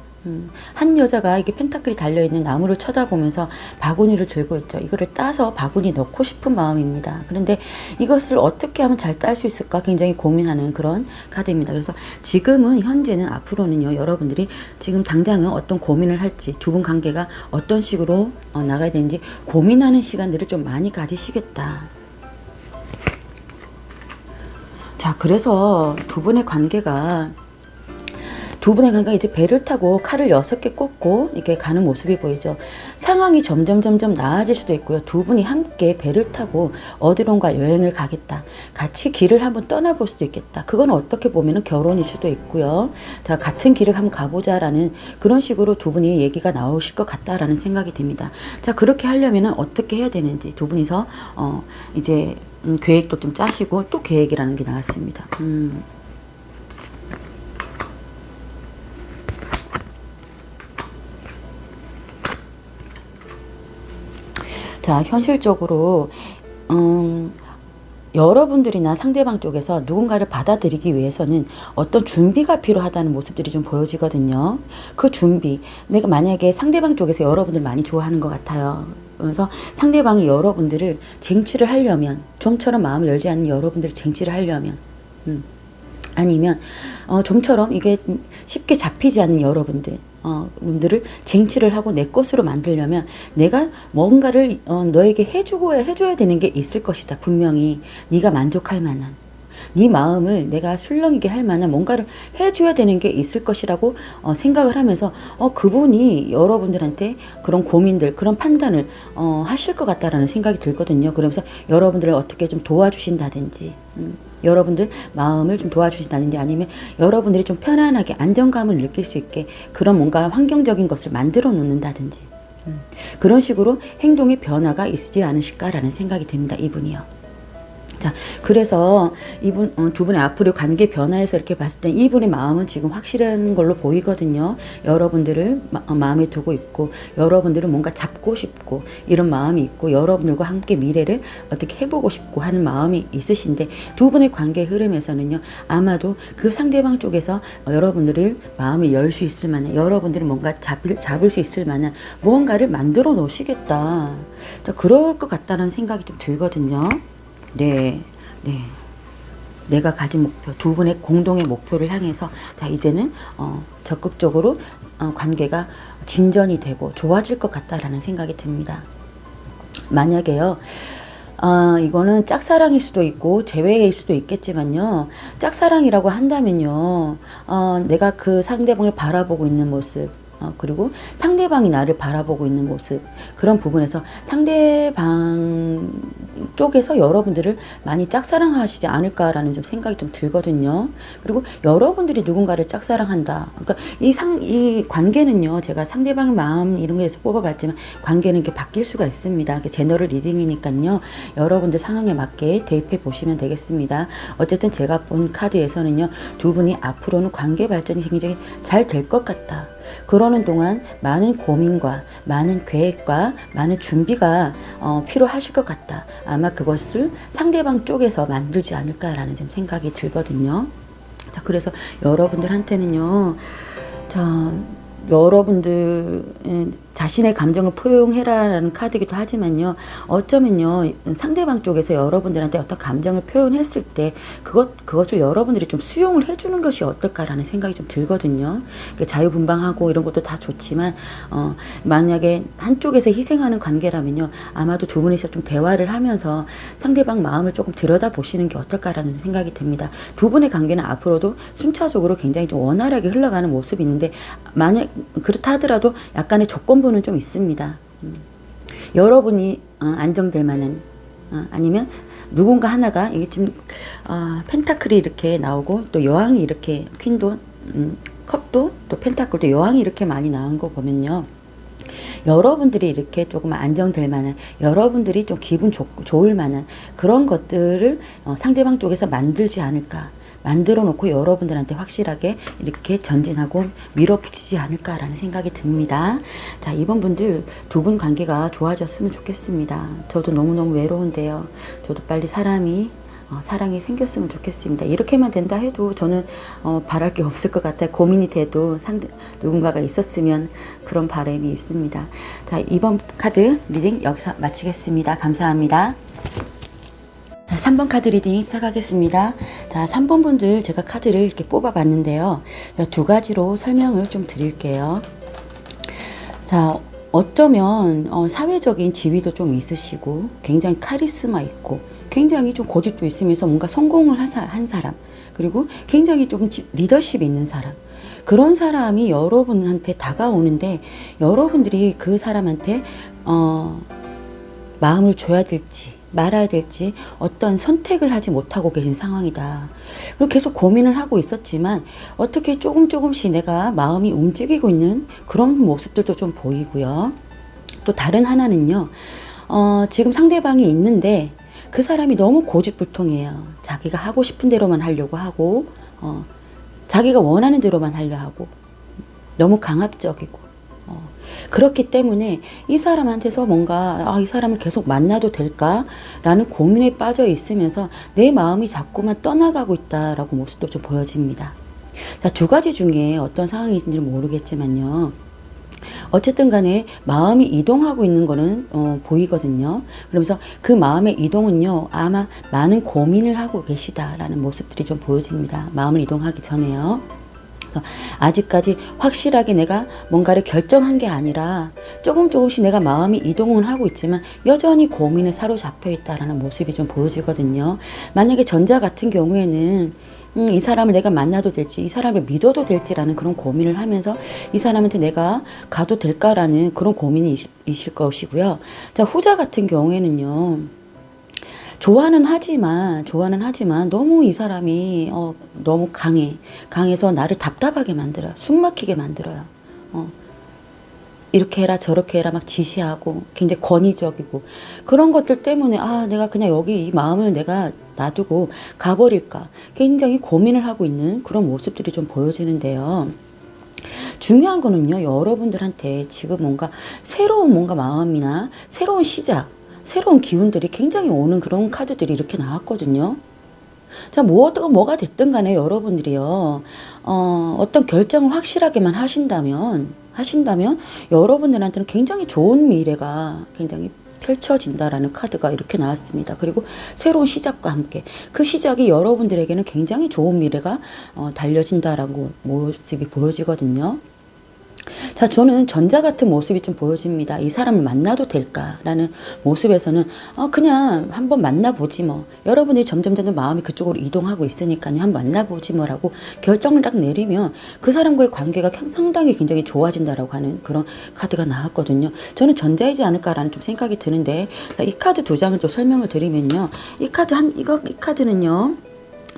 한 여자가 이게 펜타클이 달려있는 나무를 쳐다보면서 바구니를 들고 있죠. 이거를 따서 바구니 넣고 싶은 마음입니다. 그런데 이것을 어떻게 하면 잘 딸 수 있을까 굉장히 고민하는 그런 카드입니다. 그래서 지금은 현재는 앞으로는요, 여러분들이 지금 당장은 어떤 고민을 할지, 두 분 관계가 어떤 식으로 나가야 되는지 고민하는 시간들을 좀 많이 가지시겠다. 자, 그래서 두 분의 관계가 두 분의 관계가 이제 배를 타고 칼을 6개 꽂고 이렇게 가는 모습이 보이죠. 상황이 점점 나아질 수도 있고요. 두 분이 함께 배를 타고 어디론가 여행을 가겠다. 같이 길을 한번 떠나볼 수도 있겠다. 그건 어떻게 보면 결혼일 수도 있고요. 자, 같은 길을 한번 가보자라는 그런 식으로 두 분이 얘기가 나오실 것 같다라는 생각이 듭니다. 자, 그렇게 하려면 어떻게 해야 되는지 두 분이서 이제 계획도 좀 짜시고 또 계획이라는 게 나왔습니다. 자, 현실적으로 여러분들이나 상대방 쪽에서 누군가를 받아들이기 위해서는 어떤 준비가 필요하다는 모습들이 좀 보여지거든요. 그 준비, 내가 만약에 상대방 쪽에서 여러분들 많이 좋아하는 것 같아요. 그래서 상대방이 여러분들을 쟁취를 하려면, 좀처럼 마음을 열지 않는 여러분들을 쟁취를 하려면, 아니면 좀처럼 이게 쉽게 잡히지 않는 여러분들 분들을 쟁취를 하고 내 것으로 만들려면 내가 뭔가를 너에게 해줘야 되는 게 있을 것이다. 분명히 네가 만족할 만한, 네 마음을 내가 술렁이게 할 만한 뭔가를 해줘야 되는 게 있을 것이라고 생각을 하면서 그분이 여러분들한테 그런 고민들, 그런 판단을 하실 것 같다라는 생각이 들거든요. 그러면서 여러분들을 어떻게 좀 도와주신다든지, 여러분들 마음을 좀 도와주신다든지, 아니면 여러분들이 좀 편안하게 안정감을 느낄 수 있게 그런 뭔가 환경적인 것을 만들어 놓는다든지, 그런 식으로 행동의 변화가 있지 않으실까라는 생각이 듭니다. 이분이요. 자, 그래서 두 분의 앞으로 관계 변화에서 이렇게 봤을 때 이분의 마음은 지금 확실한 걸로 보이거든요. 여러분들을 마음에 두고 있고, 여러분들을 뭔가 잡고 싶고, 이런 마음이 있고, 여러분들과 함께 미래를 어떻게 해보고 싶고 하는 마음이 있으신데, 두 분의 관계 흐름에서는요, 아마도 그 상대방 쪽에서 여러분들을 마음을 열 수 있을 만한, 여러분들을 뭔가 잡을 수 있을 만한 무언가를 만들어 놓으시겠다. 자, 그럴 것 같다는 생각이 좀 들거든요. 네. 내가 가진 목표, 두 분의 공동의 목표를 향해서 자, 이제는 적극적으로 관계가 진전이 되고 좋아질 것 같다라는 생각이 듭니다. 만약에요, 이거는 짝사랑일 수도 있고 재회일 수도 있겠지만요, 짝사랑이라고 한다면요, 내가 그 상대방을 바라보고 있는 모습, 그리고 상대방이 나를 바라보고 있는 모습, 그런 부분에서 상대방 쪽에서 여러분들을 많이 짝사랑하시지 않을까라는 좀 생각이 좀 들거든요. 그리고 여러분들이 누군가를 짝사랑한다. 그러니까 이 관계는요, 제가 상대방의 마음 이런 거에서 뽑아봤지만 관계는 이렇게 바뀔 수가 있습니다. 제너럴 리딩이니까요, 여러분들 상황에 맞게 대입해 보시면 되겠습니다. 어쨌든 제가 본 카드에서는요, 두 분이 앞으로는 관계 발전이 굉장히 잘 될 것 같다. 그러는 동안 많은 고민과 많은 계획과 많은 준비가 필요하실 것 같다. 아마 그것을 상대방 쪽에서 만들지 않을까라는 좀 생각이 들거든요. 자, 그래서 여러분들한테는요, 자, 여러분들 자신의 감정을 표현해라라는 카드이기도 하지만요, 어쩌면요, 상대방 쪽에서 여러분들한테 어떤 감정을 표현했을 때 그것을 여러분들이 좀 수용을 해주는 것이 어떨까라는 생각이 좀 들거든요. 자유분방하고 이런 것도 다 좋지만 만약에 한쪽에서 희생하는 관계라면요, 아마도 두 분이서 좀 대화를 하면서 상대방 마음을 조금 들여다보시는 게 어떨까라는 생각이 듭니다. 두 분의 관계는 앞으로도 순차적으로 굉장히 좀 원활하게 흘러가는 모습이 있는데, 만약 그렇다 하더라도 약간의 조건부는 좀 있습니다. 여러분이 안정될 만한, 아니면 누군가 하나가, 이게 지금 펜타클이 이렇게 나오고 또 여왕이 이렇게, 퀸도 컵도 또 펜타클도 여왕이 이렇게 많이 나온 거 보면요, 여러분들이 이렇게 조금 안정될 만한, 여러분들이 좀 기분 좋을 만한 그런 것들을 상대방 쪽에서 만들지 않을까, 만들어 놓고 여러분들한테 확실하게 이렇게 전진하고 밀어붙이지 않을까라는 생각이 듭니다. 자, 이번 분들 두 분 관계가 좋아졌으면 좋겠습니다. 저도 너무너무 외로운데요, 저도 빨리 사랑이 생겼으면 좋겠습니다. 이렇게만 된다 해도 저는 바랄 게 없을 것 같아요. 고민이 돼도 누군가가 있었으면, 그런 바람이 있습니다. 자, 이번 카드 리딩 여기서 마치겠습니다. 감사합니다. 3번 카드 리딩 시작하겠습니다. 자, 3번 분들 제가 카드를 이렇게 뽑아봤는데요, 두 가지로 설명을 좀 드릴게요. 자, 어쩌면 사회적인 지위도 좀 있으시고 굉장히 카리스마 있고 굉장히 좀 고집도 있으면서 뭔가 성공을 한 사람, 그리고 굉장히 좀 리더십이 있는 사람, 그런 사람이 여러분한테 다가오는데 여러분들이 그 사람한테 마음을 줘야 될지 말아야 될지 어떤 선택을 하지 못하고 계신 상황이다. 그리고 계속 고민을 하고 있었지만 어떻게 조금씩 내가 마음이 움직이고 있는 그런 모습들도 좀 보이고요. 또 다른 하나는요. 지금 상대방이 있는데 그 사람이 너무 고집불통이에요. 자기가 하고 싶은 대로만 하려고 하고 자기가 원하는 대로만 하려 하고 너무 강압적이고 그렇기 때문에 이 사람한테서 뭔가 이 사람을 계속 만나도 될까라는 고민에 빠져 있으면서 내 마음이 자꾸만 떠나가고 있다라고 모습도 좀 보여집니다. 자, 두 가지 중에 어떤 상황인지 모르겠지만요. 어쨌든 간에 마음이 이동하고 있는 거는 보이거든요. 그러면서 그 마음의 이동은요. 아마 많은 고민을 하고 계시다라는 모습들이 좀 보여집니다. 마음을 이동하기 전에요. 아직까지 확실하게 내가 뭔가를 결정한 게 아니라 조금씩 내가 마음이 이동은 하고 있지만 여전히 고민에 사로잡혀 있다라는 모습이 좀 보여지거든요. 만약에 전자 같은 경우에는 이 사람을 내가 만나도 될지 이 사람을 믿어도 될지라는 그런 고민을 하면서 이 사람한테 내가 가도 될까라는 그런 고민이 있을 것이고요. 자, 후자 같은 경우에는요. 좋아는 하지만 너무 이 사람이 너무 강해서 나를 답답하게 만들어요. 숨 막히게 만들어요. 이렇게 해라 저렇게 해라 막 지시하고 굉장히 권위적이고 그런 것들 때문에 내가 그냥 여기 이 마음을 내가 놔두고 가버릴까 굉장히 고민을 하고 있는 그런 모습들이 좀 보여지는데요. 중요한 거는요. 여러분들한테 지금 뭔가 새로운 뭔가 마음이나 새로운 시작 새로운 기운들이 굉장히 오는 그런 카드들이 이렇게 나왔거든요. 자, 뭐가 됐든 간에 여러분들이요. 어떤 결정을 확실하게만 하신다면 여러분들한테는 굉장히 좋은 미래가 굉장히 펼쳐진다라는 카드가 이렇게 나왔습니다. 그리고 새로운 시작과 함께 그 시작이 여러분들에게는 굉장히 좋은 미래가 달려진다라고 모습이 보여지거든요. 자, 저는 전자 같은 모습이 좀 보여집니다. 이 사람을 만나도 될까라는 모습에서는 그냥 한번 만나보지 뭐. 여러분이 점점 마음이 그쪽으로 이동하고 있으니까요. 한번 만나보지 뭐라고 결정을 딱 내리면 그 사람과의 관계가 상당히 굉장히 좋아진다라고 하는 그런 카드가 나왔거든요. 저는 전자이지 않을까라는 좀 생각이 드는데 이 카드 두 장을 좀 설명을 드리면요. 이 카드는요.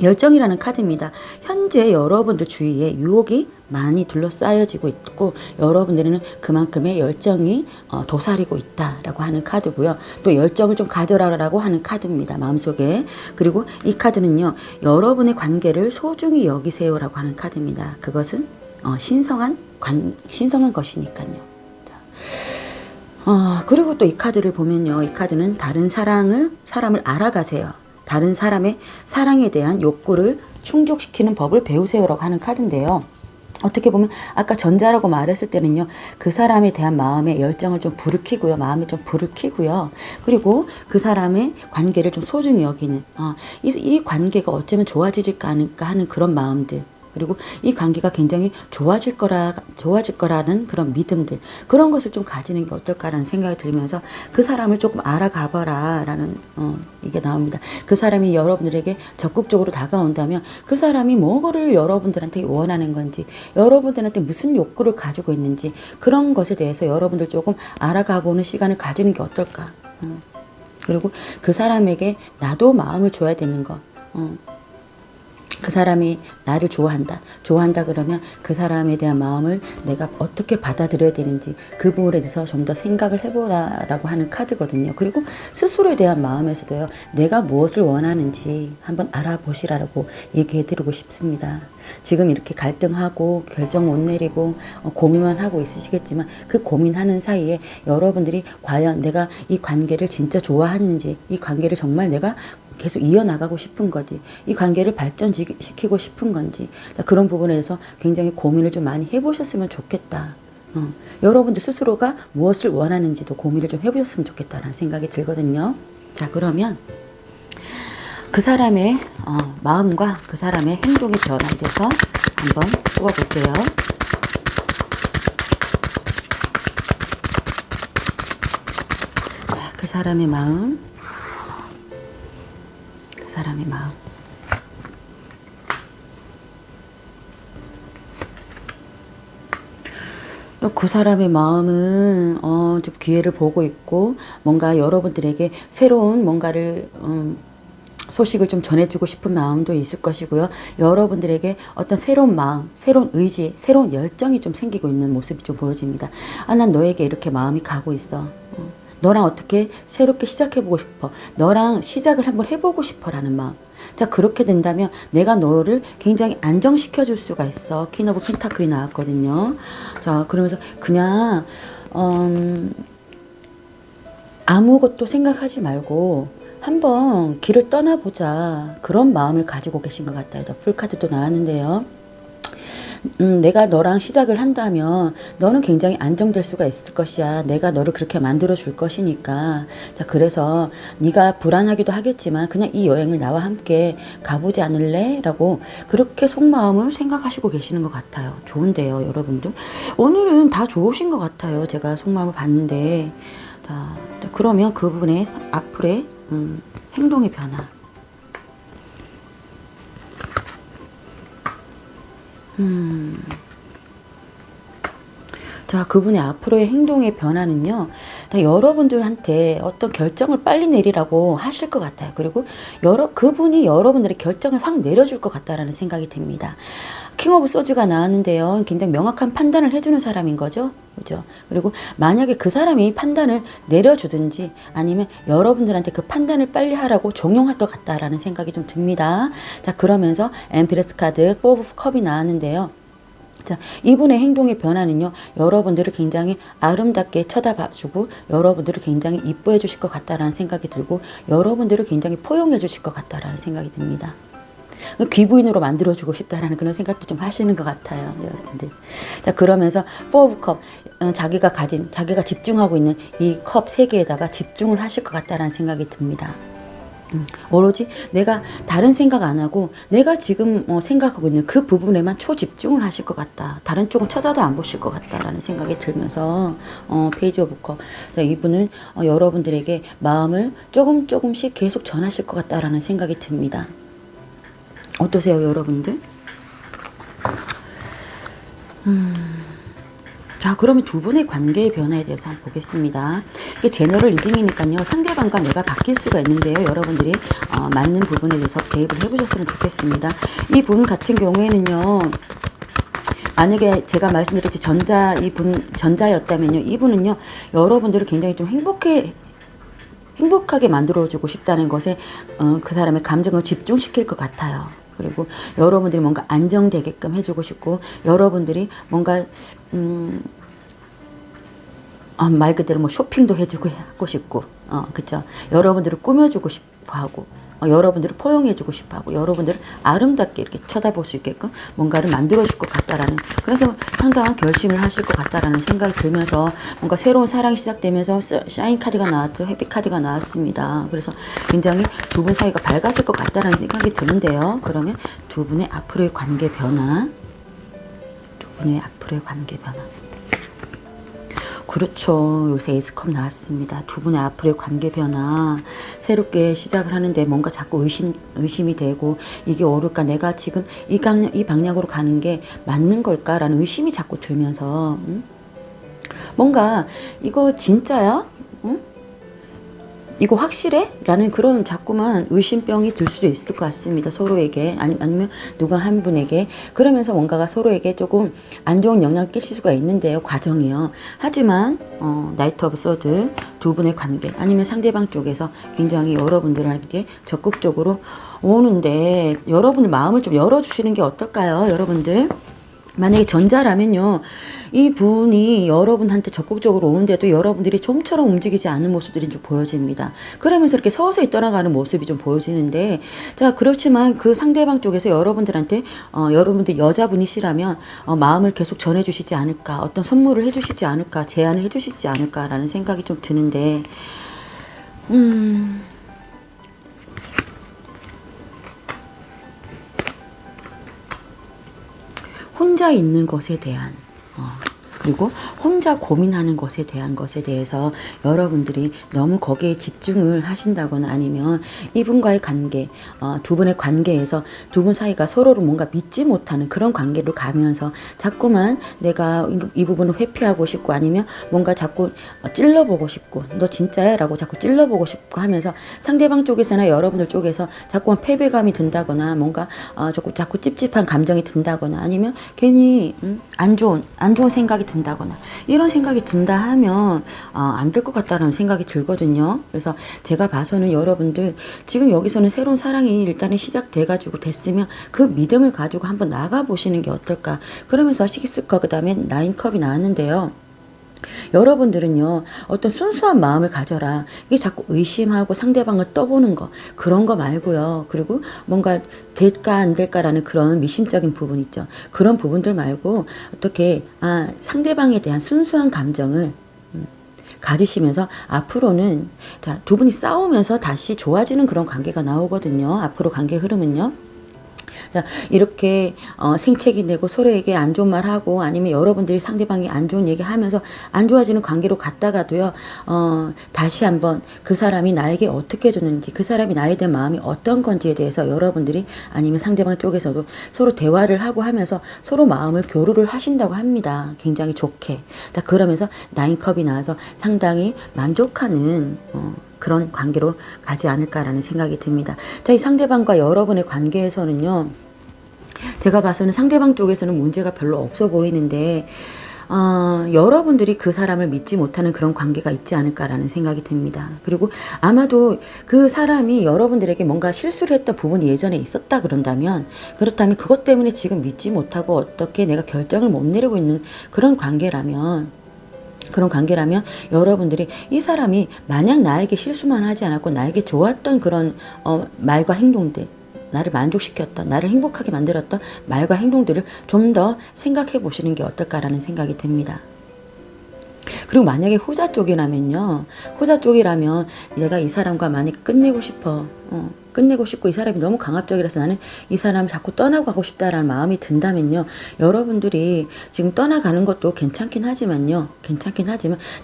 열정이라는 카드입니다. 현재 여러분들 주위에 유혹이 많이 둘러싸여지고 있고 여러분들은 그만큼의 열정이 도사리고 있다라고 하는 카드고요. 또 열정을 좀 가져라라고 하는 카드입니다. 마음속에. 그리고 이 카드는요. 여러분의 관계를 소중히 여기세요라고 하는 카드입니다. 그것은 신성한 것이니까요. 그리고 또 이 카드를 보면요. 이 카드는 다른 사람을 알아가세요. 다른 사람의 사랑에 대한 욕구를 충족시키는 법을 배우세요라고 하는 카드인데요. 어떻게 보면 아까 전자라고 말했을 때는요. 그 사람에 대한 마음의 열정을 좀 불을 켜고요. 그리고 그 사람의 관계를 좀 소중히 여기는 이 관계가 어쩌면 좋아지질까 하는 그런 마음들. 그리고 이 관계가 굉장히 좋아질 거라는 그런 믿음들 그런 것을 좀 가지는 게 어떨까라는 생각이 들면서 그 사람을 조금 알아가봐라 라는 이게 나옵니다. 그 사람이 여러분들에게 적극적으로 다가온다면 그 사람이 뭐를 여러분들한테 원하는 건지 여러분들한테 무슨 욕구를 가지고 있는지 그런 것에 대해서 여러분들 조금 알아가보는 시간을 가지는 게 어떨까. 그리고 그 사람에게 나도 마음을 줘야 되는 거. 그 사람이 나를 좋아한다 그러면 그 사람에 대한 마음을 내가 어떻게 받아들여야 되는지 그 부분에 대해서 좀 더 생각을 해보라라고 하는 카드거든요. 그리고 스스로에 대한 마음에서도요. 내가 무엇을 원하는지 한번 알아보시라고 얘기해드리고 싶습니다. 지금 이렇게 갈등하고 결정 못 내리고 고민만 하고 있으시겠지만 그 고민하는 사이에 여러분들이 과연 내가 이 관계를 진짜 좋아하는지 이 관계를 정말 내가 계속 이어나가고 싶은 거지 이 관계를 발전시키고 싶은 건지 그런 부분에서 굉장히 고민을 좀 많이 해보셨으면 좋겠다. 여러분들 스스로가 무엇을 원하는지도 고민을 좀 해보셨으면 좋겠다라는 생각이 들거든요. 자, 그러면 그 사람의 마음과 그 사람의 행동이 변화돼서 한번 뽑아볼게요. 자, 그 사람의 마음 사람의 마음 그 사람의 마음은 좀 기회를 보고 있고 뭔가 여러분들에게 새로운 뭔가를 소식을 좀 전해주고 싶은 마음도 있을 것이고요. 여러분들에게 어떤 새로운 마음, 새로운 의지, 새로운 열정이 좀 생기고 있는 모습이 좀 보여집니다. 아, 난 너에게 이렇게 마음이 가고 있어. 너랑 어떻게 새롭게 시작해보고 싶어. 너랑 시작을 한번 해보고 싶어라는 마음. 자, 그렇게 된다면 내가 너를 굉장히 안정시켜 줄 수가 있어. 퀸 오브 펜타클이 나왔거든요. 자, 그러면서 그냥 아무것도 생각하지 말고 한번 길을 떠나보자. 그런 마음을 가지고 계신 것 같아요. 저 풀카드도 나왔는데요. 내가 너랑 시작을 한다면 너는 굉장히 안정될 수가 있을 것이야. 내가 너를 그렇게 만들어 줄 것이니까. 자, 그래서 네가 불안하기도 하겠지만 그냥 이 여행을 나와 함께 가보지 않을래? 라고 그렇게 속마음을 생각하시고 계시는 것 같아요. 좋은데요, 여러분들. 오늘은 다 좋으신 것 같아요. 제가 속마음을 봤는데. 자, 그러면 그분의 앞으로의 행동의 변화. 자, 그분의 앞으로의 행동의 변화는요, 다 여러분들한테 어떤 결정을 빨리 내리라고 하실 것 같아요. 그리고 그분이 여러분들의 결정을 확 내려줄 것 같다라는 생각이 듭니다. 킹 오브 소즈가 나왔는데요. 굉장히 명확한 판단을 해주는 사람인 거죠. 그죠? 그리고 만약에 그 사람이 판단을 내려주든지 아니면 여러분들한테 그 판단을 빨리 하라고 종용할 것 같다라는 생각이 좀 듭니다. 자, 그러면서 엠피레스 카드 4 오브 컵이 나왔는데요. 자, 이분의 행동의 변화는요, 여러분들을 굉장히 아름답게 쳐다봐주고 여러분들을 굉장히 이뻐해 주실 것 같다라는 생각이 들고 여러분들을 굉장히 포용해 주실 것 같다라는 생각이 듭니다. 귀부인으로 만들어주고 싶다라는 그런 생각도 좀 하시는 것 같아요, 여러분들. 자, 그러면서 4 오브 컵, 자기가 집중하고 있는 이 컵 3개에다가 집중을 하실 것 같다라는 생각이 듭니다. 오로지 내가 다른 생각 안 하고 내가 지금 생각하고 있는 그 부분에만 초집중을 하실 것 같다. 다른 쪽은 쳐다도 안 보실 것 같다라는 생각이 들면서 페이지 오브 컵. 이분은 여러분들에게 마음을 조금씩 계속 전하실 것 같다라는 생각이 듭니다. 어떠세요, 여러분들? 자, 그러면 두 분의 관계의 변화에 대해서 한번 보겠습니다. 이게 제너럴 리딩이니까요. 상대방과 내가 바뀔 수가 있는데요. 여러분들이 맞는 부분에 대해서 대입을 해보셨으면 좋겠습니다. 이 분 같은 경우에는요. 만약에 제가 말씀드렸지 전자였다면요. 이분은요. 여러분들을 굉장히 좀 행복하게 만들어주고 싶다는 것에 그 사람의 감정을 집중시킬 것 같아요. 그리고 여러분들이 뭔가 안정되게끔 해주고 싶고 여러분들이 뭔가 말 그대로 뭐 쇼핑도 해주고 하고 싶고 그쵸, 여러분들을 꾸며주고 싶어 하고 여러분들을 포용해주고 싶어 하고 여러분들을 아름답게 이렇게 쳐다볼 수 있게끔 뭔가를 만들어줄 것 같다라는, 그래서 상당한 결심을 하실 것 같다라는 생각이 들면서 뭔가 새로운 사랑이 시작되면서 샤인 카드가 나왔죠. 해피 카드가 나왔습니다. 그래서 굉장히 두 분 사이가 밝아질 것 같다라는 생각이 드는데요. 그러면 두 분의 앞으로의 관계 변화, 그렇죠. 요새 에이스컵 나왔습니다. 두 분의 앞으로의 관계 변화, 새롭게 시작을 하는데 뭔가 자꾸 의심이 되고 이게 옳을까, 내가 지금 이 방향으로 가는 게 맞는 걸까라는 의심이 자꾸 들면서 뭔가 이거 진짜야? 이거 확실해? 라는 그런 자꾸만 의심병이 들 수도 있을 것 같습니다. 서로에게 아니면 누가 한 분에게. 그러면서 뭔가가 서로에게 조금 안 좋은 영향을 끼칠 수가 있는데요. 과정이요. 하지만 나이트 오브 소드, 두 분의 관계 아니면 상대방 쪽에서 굉장히 여러분들한테 적극적으로 오는데 여러분의 마음을 좀 열어주시는 게 어떨까요? 여러분들. 만약에 전자라면요, 이 분이 여러분한테 적극적으로 오는데도 여러분들이 좀처럼 움직이지 않는 모습들이 좀 보여집니다. 그러면서 이렇게 서서히 떠나가는 모습이 좀 보여지는데, 자, 그렇지만 그 상대방 쪽에서 여러분들한테 여러분들 여자분이시라면 마음을 계속 전해주시지 않을까, 어떤 선물을 해주시지 않을까, 제안을 해주시지 않을까라는 생각이 좀 드는데, 혼자 있는 것에 대한 그리고 혼자 고민하는 것에 대해서 여러분들이 너무 거기에 집중을 하신다거나 아니면 이분과의 관계, 두 분의 관계에서 두 분 사이가 서로를 뭔가 믿지 못하는 그런 관계로 가면서 자꾸만 내가 이 부분을 회피하고 싶고 아니면 뭔가 자꾸 찔러보고 싶고 너 진짜야? 라고 자꾸 찔러보고 싶고 하면서 상대방 쪽에서나 여러분들 쪽에서 자꾸만 패배감이 든다거나 뭔가 자꾸 찝찝한 감정이 든다거나 아니면 괜히 안 좋은 생각이 든다거나 이런 생각이 든다 하면 안 될 것 같다라는 생각이 들거든요. 그래서 제가 봐서는 여러분들 지금 여기서는 새로운 사랑이 일단은 시작돼 가지고 됐으면 그 믿음을 가지고 한번 나가 보시는 게 어떨까. 그러면서 식스컵 그다음에 나인컵이 나왔는데요. 여러분들은요, 어떤 순수한 마음을 가져라. 이게 자꾸 의심하고 상대방을 떠보는 거, 그런 거 말고요. 그리고 뭔가 될까 안 될까라는 그런 미심적인 부분 있죠. 그런 부분들 말고 어떻게 상대방에 대한 순수한 감정을 가지시면서 앞으로는 두 분이 싸우면서 다시 좋아지는 그런 관계가 나오거든요. 앞으로 관계 흐름은요. 자, 이렇게 생채기 내고 서로에게 안 좋은 말 하고 아니면 여러분들이 상대방이 안 좋은 얘기 하면서 안 좋아지는 관계로 갔다가도요, 다시 한번 그 사람이 나에게 어떻게 해줬는지, 그 사람이 나에 대한 마음이 어떤 건지에 대해서 여러분들이 아니면 상대방 쪽에서도 서로 대화를 하고 하면서 서로 마음을 교류를 하신다고 합니다. 굉장히 좋게. 자, 그러면서 나인컵이 나와서 상당히 만족하는 그런 관계로 가지 않을까라는 생각이 듭니다. 자, 이 상대방과 여러분의 관계에서는요, 제가 봐서는 상대방 쪽에서는 문제가 별로 없어 보이는데, 여러분들이 그 사람을 믿지 못하는 그런 관계가 있지 않을까라는 생각이 듭니다. 그리고 아마도 그 사람이 여러분들에게 뭔가 실수를 했던 부분이 예전에 있었다 그렇다면 그것 때문에 지금 믿지 못하고 어떻게 내가 결정을 못 내리고 있는 그런 관계라면 여러분들이 이 사람이 만약 나에게 실수만 하지 않았고 나에게 좋았던 그런 말과 행동들, 나를 만족시켰던, 나를 행복하게 만들었던 말과 행동들을 좀 더 생각해 보시는 게 어떨까라는 생각이 듭니다. 그리고 만약에 후자 쪽이라면 내가 이 사람과 만약에 끝내고 싶고 이 사람이 너무 강압적이라서 나는 이 사람을 자꾸 떠나고 가고 싶다라는 마음이 든다면요. 여러분들이 지금 떠나가는 것도 괜찮긴 하지만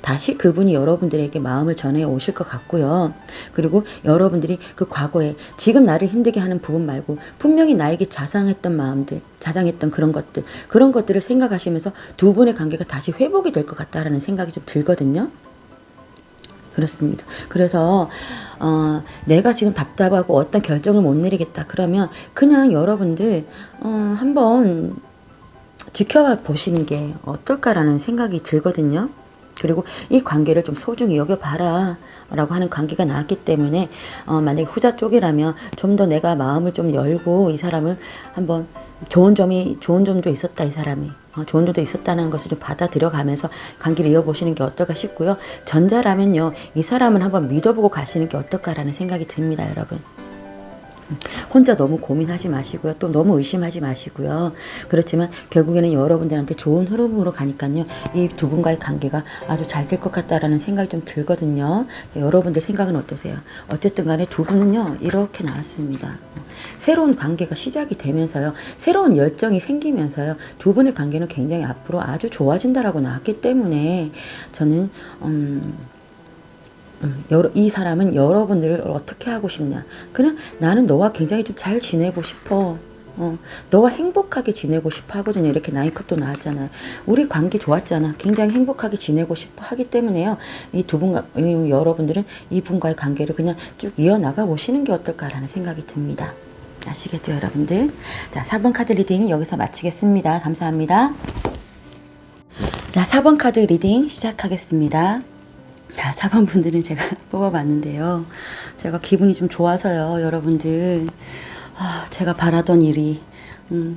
다시 그분이 여러분들에게 마음을 전해 오실 것 같고요. 그리고 여러분들이 그 과거에 지금 나를 힘들게 하는 부분 말고 분명히 나에게 자상했던 그런 것들을 생각하시면서 두 분의 관계가 다시 회복이 될 것 같다라는 생각이 좀 들거든요. 그렇습니다. 그래서 내가 지금 답답하고 어떤 결정을 못 내리겠다 그러면 그냥 여러분들 한번 지켜봐 보시는 게 어떨까라는 생각이 들거든요. 그리고 이 관계를 좀 소중히 여겨봐라 라고 하는 관계가 나왔기 때문에 만약에 후자 쪽이라면 좀 더 내가 마음을 좀 열고 이 사람을 한번 좋은 점도 있었다, 이 사람이. 좋은 점도 있었다는 것을 좀 받아들여 가면서 관계를 이어보시는 게 어떨까 싶고요. 전자라면요, 이 사람을 한번 믿어보고 가시는 게 어떨까라는 생각이 듭니다, 여러분. 혼자 너무 고민하지 마시고요. 또 너무 의심하지 마시고요. 그렇지만 결국에는 여러분들한테 좋은 흐름으로 가니까요. 이 두 분과의 관계가 아주 잘 될 것 같다라는 생각이 좀 들거든요. 여러분들 생각은 어떠세요? 어쨌든 간에 두 분은요. 이렇게 나왔습니다. 새로운 관계가 시작이 되면서요. 새로운 열정이 생기면서요. 두 분의 관계는 굉장히 앞으로 아주 좋아진다라고 나왔기 때문에 저는 이 사람은 여러분들을 어떻게 하고 싶냐. 그냥 나는 너와 굉장히 좀 잘 지내고 싶어. 너와 행복하게 지내고 싶어 하거든요. 이렇게 나이컵도 나왔잖아요. 우리 관계 좋았잖아. 굉장히 행복하게 지내고 싶어 하기 때문에요. 이 두 분과, 여러분들은 이분과의 관계를 그냥 쭉 이어나가 보시는 게 어떨까라는 생각이 듭니다. 아시겠죠, 여러분들? 자, 4번 카드 리딩 여기서 마치겠습니다. 감사합니다. 자, 4번 카드 리딩 시작하겠습니다. 자, 4번 분들은 제가 뽑아봤는데요. 제가 기분이 좀 좋아서요, 여러분들. 제가 바라던 일이,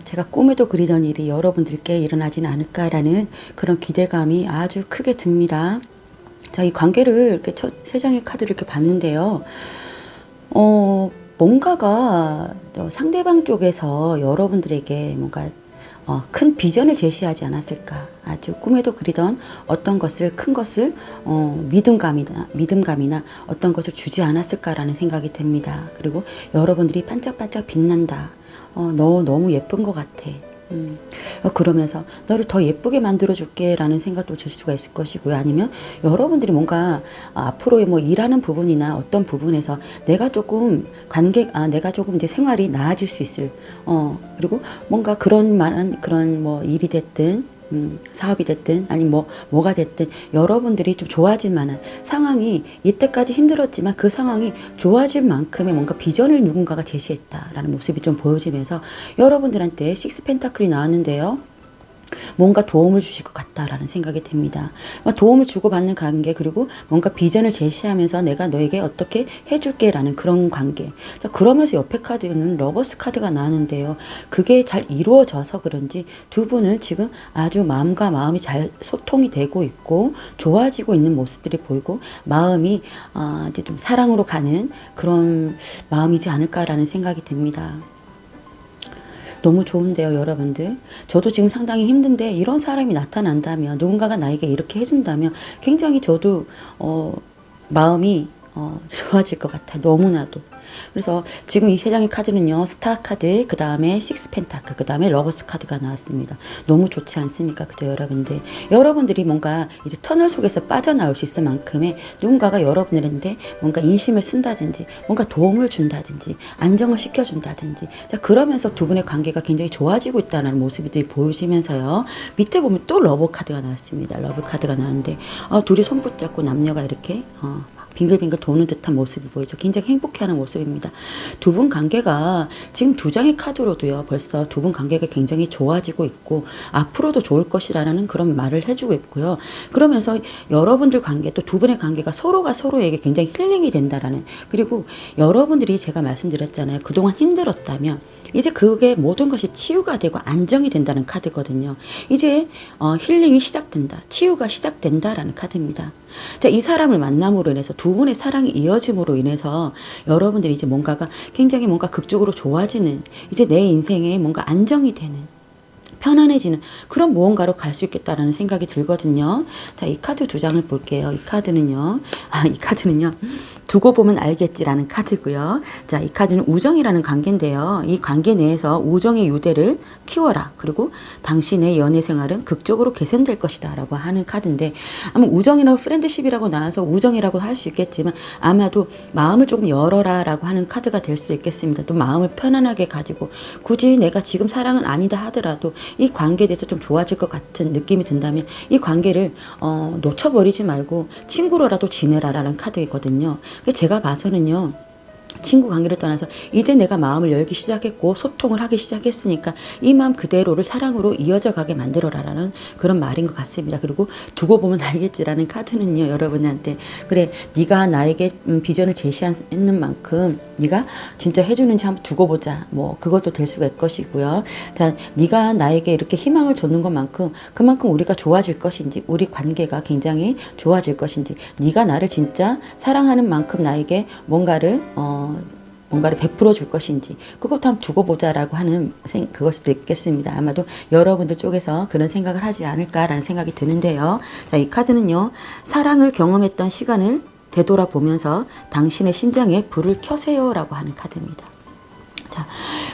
제가 꿈에도 그리던 일이 여러분들께 일어나지는 않을까라는 그런 기대감이 아주 크게 듭니다. 자, 이 관계를 이렇게 세 장의 카드를 이렇게 봤는데요. 뭔가가 상대방 쪽에서 여러분들에게 뭔가 큰 비전을 제시하지 않았을까. 아주 꿈에도 그리던 어떤 것을, 큰 것을 믿음감이나 어떤 것을 주지 않았을까라는 생각이 듭니다. 그리고 여러분들이 반짝반짝 빛난다. 너 너무 예쁜 것 같아. 그러면서 너를 더 예쁘게 만들어줄게 라는 생각도 들 수가 있을 것이고요. 아니면 여러분들이 뭔가 앞으로의 뭐 일하는 부분이나 어떤 부분에서 내가 조금 이제 생활이 나아질 수 있을, 그리고 뭔가 그런 뭐 일이 됐든, 사업이 됐든 아니 뭐가 됐든 여러분들이 좀 좋아질 만한 상황이, 이때까지 힘들었지만 그 상황이 좋아질 만큼의 뭔가 비전을 누군가가 제시했다라는 모습이 좀 보여지면서 여러분들한테 식스 펜타클이 나왔는데요. 뭔가 도움을 주실 것 같다라는 생각이 듭니다. 도움을 주고받는 관계, 그리고 뭔가 비전을 제시하면서 내가 너에게 어떻게 해줄게 라는 그런 관계. 자, 그러면서 옆에 카드는 러버스 카드가 나왔는데요. 그게 잘 이루어져서 그런지 두 분은 지금 아주 마음과 마음이 잘 소통이 되고 있고 좋아지고 있는 모습들이 보이고, 마음이 이제 좀 사랑으로 가는 그런 마음이지 않을까라는 생각이 듭니다. 너무 좋은데요, 여러분들. 저도 지금 상당히 힘든데 이런 사람이 나타난다면, 누군가가 나에게 이렇게 해준다면 굉장히 저도 마음이 좋아질 것 같아요. 너무나도. 그래서 지금 이 세 장의 카드는요, 스타 카드, 그 다음에 식스 펜타클, 그 다음에 러버스 카드가 나왔습니다. 너무 좋지 않습니까? 그죠, 여러분들? 여러분들이 뭔가 이제 터널 속에서 빠져나올 수 있을 만큼의 누군가가 여러분들한테 뭔가 인심을 쓴다든지, 뭔가 도움을 준다든지, 안정을 시켜준다든지, 자, 그러면서 두 분의 관계가 굉장히 좋아지고 있다는 모습이 보여지면서요, 밑에 보면 또 러브 카드가 나왔습니다. 러브 카드가 나왔는데, 둘이 손 붙잡고 남녀가 이렇게, 빙글빙글 도는 듯한 모습이 보이죠. 굉장히 행복해하는 모습입니다. 두 분 관계가 지금 두 장의 카드로도요, 벌써 두 분 관계가 굉장히 좋아지고 있고 앞으로도 좋을 것이라는 그런 말을 해주고 있고요. 그러면서 여러분들 관계, 또 두 분의 관계가 서로가 서로에게 굉장히 힐링이 된다라는, 그리고 여러분들이 제가 말씀드렸잖아요. 그동안 힘들었다면 이제 그게 모든 것이 치유가 되고 안정이 된다는 카드거든요. 이제 힐링이 시작된다, 치유가 시작된다라는 카드입니다. 자, 이 사람을 만남으로 인해서 두 분의 사랑이 이어짐으로 인해서 여러분들이 이제 뭔가가 굉장히 뭔가 극적으로 좋아지는, 이제 내 인생에 뭔가 안정이 되는, 편안해지는 그런 무언가로 갈 수 있겠다라는 생각이 들거든요. 자, 이 카드 두 장을 볼게요. 이 카드는요, 두고 보면 알겠지라는 카드고요. 자, 이 카드는 우정이라는 관계인데요. 이 관계 내에서 우정의 유대를 키워라. 그리고 당신의 연애 생활은 극적으로 개선될 것이다 라고 하는 카드인데, 아마 우정이라고 프렌드십이라고 나와서 우정이라고 할 수 있겠지만 아마도 마음을 조금 열어라 라고 하는 카드가 될 수 있겠습니다. 또 마음을 편안하게 가지고, 굳이 내가 지금 사랑은 아니다 하더라도 이 관계에 대해서 좀 좋아질 것 같은 느낌이 든다면 이 관계를 놓쳐버리지 말고 친구로라도 지내라라는 카드이거든요. 제가 봐서는요, 친구 관계를 떠나서 이제 내가 마음을 열기 시작했고 소통을 하기 시작했으니까 이 마음 그대로를 사랑으로 이어져 가게 만들어라라는 그런 말인 것 같습니다. 그리고 두고 보면 알겠지라는 카드는요, 여러분한테 그래, 네가 나에게 비전을 제시하는 만큼 네가 진짜 해주는지 한번 두고 보자, 뭐 그것도 될 수가 있을 것이고요. 자, 네가 나에게 이렇게 희망을 줬는 것만큼 그만큼 우리가 좋아질 것인지, 우리 관계가 굉장히 좋아질 것인지, 네가 나를 진짜 사랑하는 만큼 나에게 뭔가를 베풀어 줄 것인지, 그것도 한번 두고 보자라고 하는 그것일 수도 있겠습니다. 아마도 여러분들 쪽에서 그런 생각을 하지 않을까라는 생각이 드는데요. 자, 이 카드는요, 사랑을 경험했던 시간을 되돌아보면서 당신의 심장에 불을 켜세요라고 하는 카드입니다. 자,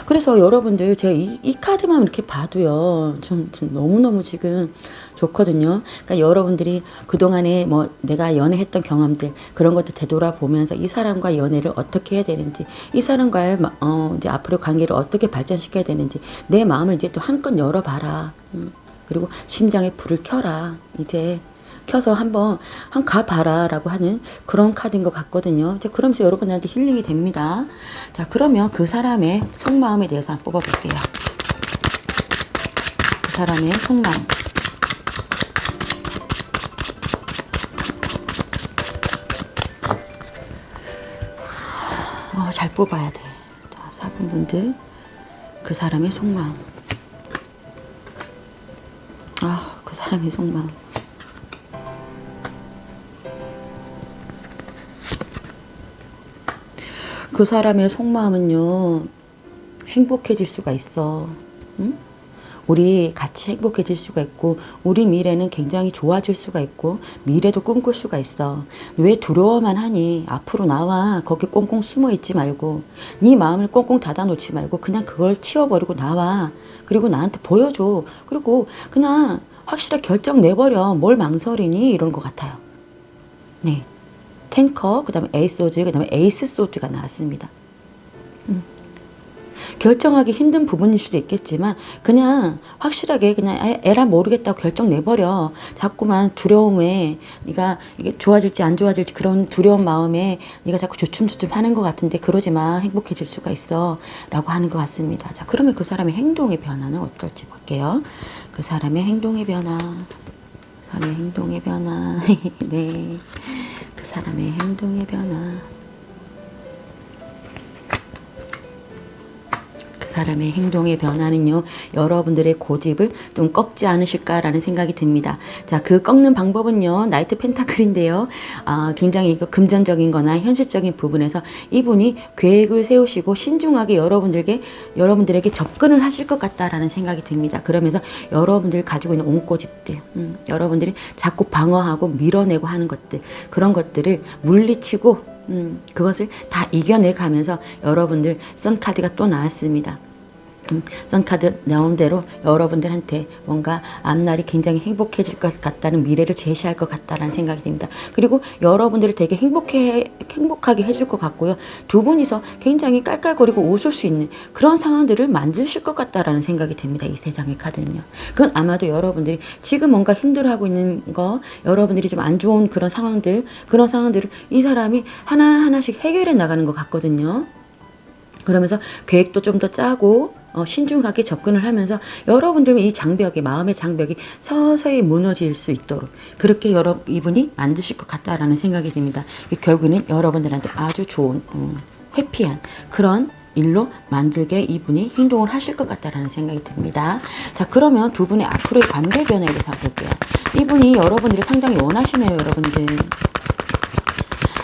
그래서 여러분들 제가 이 카드만 이렇게 봐도요, 좀 너무너무 지금 좋거든요. 그러니까 여러분들이 그동안에 뭐 내가 연애했던 경험들, 그런 것들 되돌아보면서 이 사람과 연애를 어떻게 해야 되는지, 이 사람과의 이제 앞으로 관계를 어떻게 발전시켜야 되는지, 내 마음을 이제 또 한껏 열어봐라. 그리고 심장에 불을 켜라. 이제 켜서 한번 가봐라 라고 하는 그런 카드인 것 같거든요. 이제 그러면서 여러분한테 힐링이 됩니다. 자, 그러면 그 사람의 속마음에 대해서 한번 뽑아볼게요. 그 사람의 속마음. 잘 뽑아야 돼. 자, 4번 분들, 그 사람의 속마음. 그 사람의 속마음. 그 사람의 속마음은요, 행복해질 수가 있어. 응? 우리 같이 행복해질 수가 있고 우리 미래는 굉장히 좋아질 수가 있고 미래도 꿈꿀 수가 있어. 왜 두려워만 하니? 앞으로 나와. 거기 꽁꽁 숨어 있지 말고 네 마음을 꽁꽁 닫아 놓지 말고 그냥 그걸 치워버리고 나와. 그리고 나한테 보여줘. 그리고 그냥 확실하게 결정 내버려. 뭘 망설이니? 이런 것 같아요. 네. 탱커, 그 다음에 에이스 소드, 그 다음에 에이스 소드가 나왔습니다. 결정하기 힘든 부분일 수도 있겠지만 그냥 확실하게 그냥 에라 모르겠다고 결정 내버려. 자꾸만 두려움에 네가 이게 좋아질지 안 좋아질지 그런 두려운 마음에 네가 자꾸 주춤주춤 하는 것 같은데 그러지 마. 행복해질 수가 있어. 라고 하는 것 같습니다. 자, 그러면 그 사람의 행동의 변화는 어떨지 볼게요. 그 사람의 행동의 변화. 그 사람의 행동의 변화. 네. 그 사람의 행동의 변화. 사람의 행동의 변화는요, 여러분들의 고집을 좀 꺾지 않으실까라는 생각이 듭니다. 자, 그 꺾는 방법은요, 나이트 펜타클인데요. 굉장히 이거 금전적인 거나 현실적인 부분에서 이분이 계획을 세우시고 신중하게 여러분들에게 접근을 하실 것 같다라는 생각이 듭니다. 그러면서 여러분들 가지고 있는 옹꼬집들, 여러분들이 자꾸 방어하고 밀어내고 하는 것들, 그런 것들을 물리치고 그것을 다 이겨내 가면서 여러분들 선카드가 또 나왔습니다. 선카드 나온 대로 여러분들한테 뭔가 앞날이 굉장히 행복해질 것 같다는 미래를 제시할 것 같다는 생각이 듭니다. 그리고 여러분들을 되게 행복하게 해줄 것 같고요. 두 분이서 굉장히 깔깔거리고 웃을 수 있는 그런 상황들을 만드실 것 같다라는 생각이 듭니다. 이 세 장의 카드는요. 그건 아마도 여러분들이 지금 뭔가 힘들어하고 있는 거, 여러분들이 좀 안 좋은 그런 상황들을 이 사람이 하나하나씩 해결해 나가는 것 같거든요. 그러면서 계획도 좀 더 짜고 신중하게 접근을 하면서 여러분들 이 장벽이, 마음의 장벽이 서서히 무너질 수 있도록 그렇게 이분이 만드실 것 같다라는 생각이 듭니다. 결국에는 여러분들한테 아주 좋은 해피한 그런 일로 만들게 이분이 행동을 하실 것 같다라는 생각이 듭니다. 자, 그러면 두 분의 앞으로의 관계 변화에 대해서 한번 볼게요. 이분이 여러분들을 상당히 원하시네요. 여러분들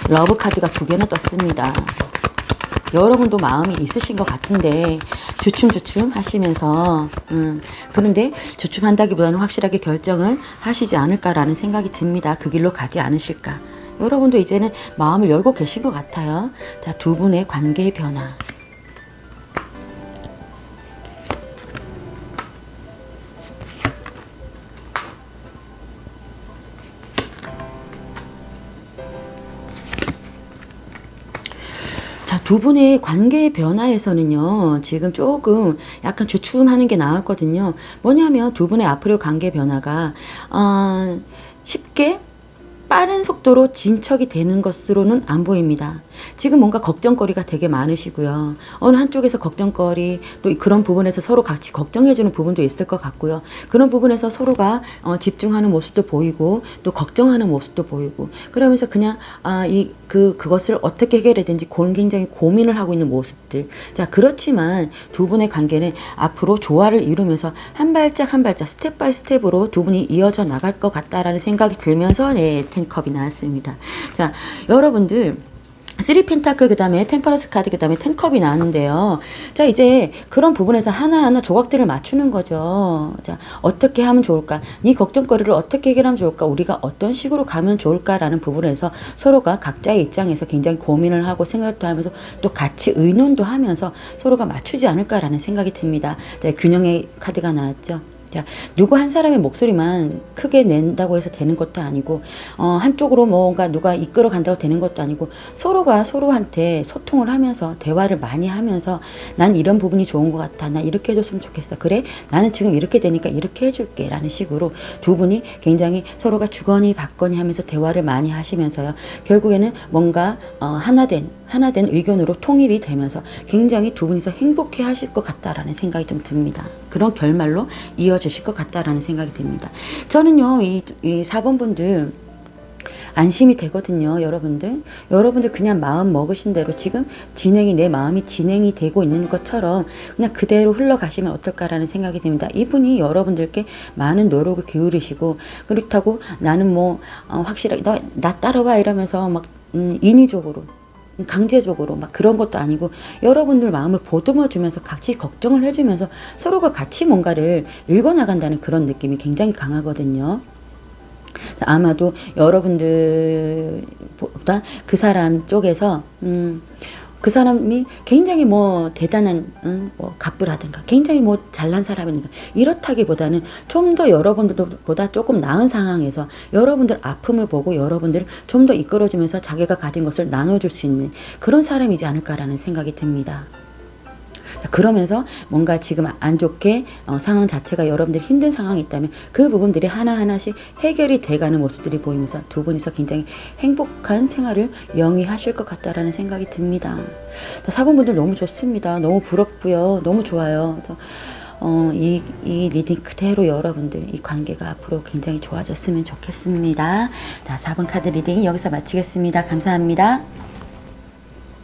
러브 카드가 두 개나 떴습니다. 여러분도 마음이 있으신 것 같은데 주춤주춤 하시면서 그런데 주춤한다기보다는 확실하게 결정을 하시지 않을까라는 생각이 듭니다. 그 길로 가지 않으실까. 여러분도 이제는 마음을 열고 계신 것 같아요. 자, 두 분의 관계의 변화. 자, 두 분의 관계의 변화에서는요, 지금 조금 약간 주춤하는 게 나왔거든요. 뭐냐면 두 분의 앞으로 관계 변화가 쉽게 빠른 속도로 진척이 되는 것으로는 안 보입니다. 지금 뭔가 걱정거리가 되게 많으시고요. 어느 한쪽에서 걱정거리, 또 그런 부분에서 서로 같이 걱정해주는 부분도 있을 것 같고요. 그런 부분에서 서로가 집중하는 모습도 보이고, 또 걱정하는 모습도 보이고, 그러면서 그냥 그것을 어떻게 해결해야 되는지 굉장히 고민을 하고 있는 모습들. 자, 그렇지만 두 분의 관계는 앞으로 조화를 이루면서 한 발짝 한 발짝 스텝 바이 스텝으로 두 분이 이어져 나갈 것 같다라는 생각이 들면서 네, 텐컵이 나왔습니다. 자, 여러분들 3 펜타클 그 다음에 템퍼런스 카드 그 다음에 10컵이 나왔는데요. 자, 이제 그런 부분에서 하나하나 조각들을 맞추는 거죠. 자, 어떻게 하면 좋을까? 네 걱정거리를 어떻게 해결하면 좋을까? 우리가 어떤 식으로 가면 좋을까라는 부분에서 서로가 각자의 입장에서 굉장히 고민을 하고 생각도 하면서 또 같이 의논도 하면서 서로가 맞추지 않을까라는 생각이 듭니다. 자, 균형의 카드가 나왔죠. 자, 누구 한 사람의 목소리만 크게 낸다고 해서 되는 것도 아니고 한쪽으로 뭔가 누가 이끌어 간다고 되는 것도 아니고 서로가 서로한테 소통을 하면서 대화를 많이 하면서 난 이런 부분이 좋은 것 같아. 나 이렇게 해줬으면 좋겠어. 그래? 나는 지금 이렇게 되니까 이렇게 해줄게. 라는 식으로 두 분이 굉장히 서로가 주거니 받거니 하면서 대화를 많이 하시면서요. 결국에는 뭔가 하나된 의견으로 통일이 되면서 굉장히 두 분이서 행복해 하실 것 같다라는 생각이 좀 듭니다. 그런 결말로 이어지실 것 같다라는 생각이 듭니다. 저는요, 이 4번 분들 안심이 되거든요. 여러분들 그냥 마음 먹으신 대로 지금 내 마음이 진행이 되고 있는 것처럼 그냥 그대로 흘러가시면 어떨까라는 생각이 듭니다. 이분이 여러분들께 많은 노력을 기울이시고 그렇다고 나는 뭐 확실하게 나 따라와 이러면서 막 인위적으로 강제적으로 막 그런 것도 아니고 여러분들 마음을 보듬어 주면서 같이 걱정을 해주면서 서로가 같이 뭔가를 읽어나간다는 그런 느낌이 굉장히 강하거든요. 아마도 여러분들보다 그 사람 쪽에서 그 사람이 굉장히 뭐 대단한 뭐 갑부라든가 굉장히 뭐 잘난 사람이니까 이렇다기보다는 좀 더 여러분들보다 조금 나은 상황에서 여러분들 아픔을 보고 여러분들을 좀 더 이끌어주면서 자기가 가진 것을 나눠줄 수 있는 그런 사람이지 않을까라는 생각이 듭니다. 자, 그러면서 뭔가 지금 안 좋게 상황 자체가 여러분들이 힘든 상황이 있다면 그 부분들이 하나하나씩 해결이 돼가는 모습들이 보이면서 두 분이서 굉장히 행복한 생활을 영위하실 것 같다라는 생각이 듭니다. 자, 4번분들 너무 좋습니다. 너무 부럽고요. 너무 좋아요. 그래서 이 리딩 그대로 여러분들 이 관계가 앞으로 굉장히 좋아졌으면 좋겠습니다. 자, 4번 카드 리딩 여기서 마치겠습니다. 감사합니다.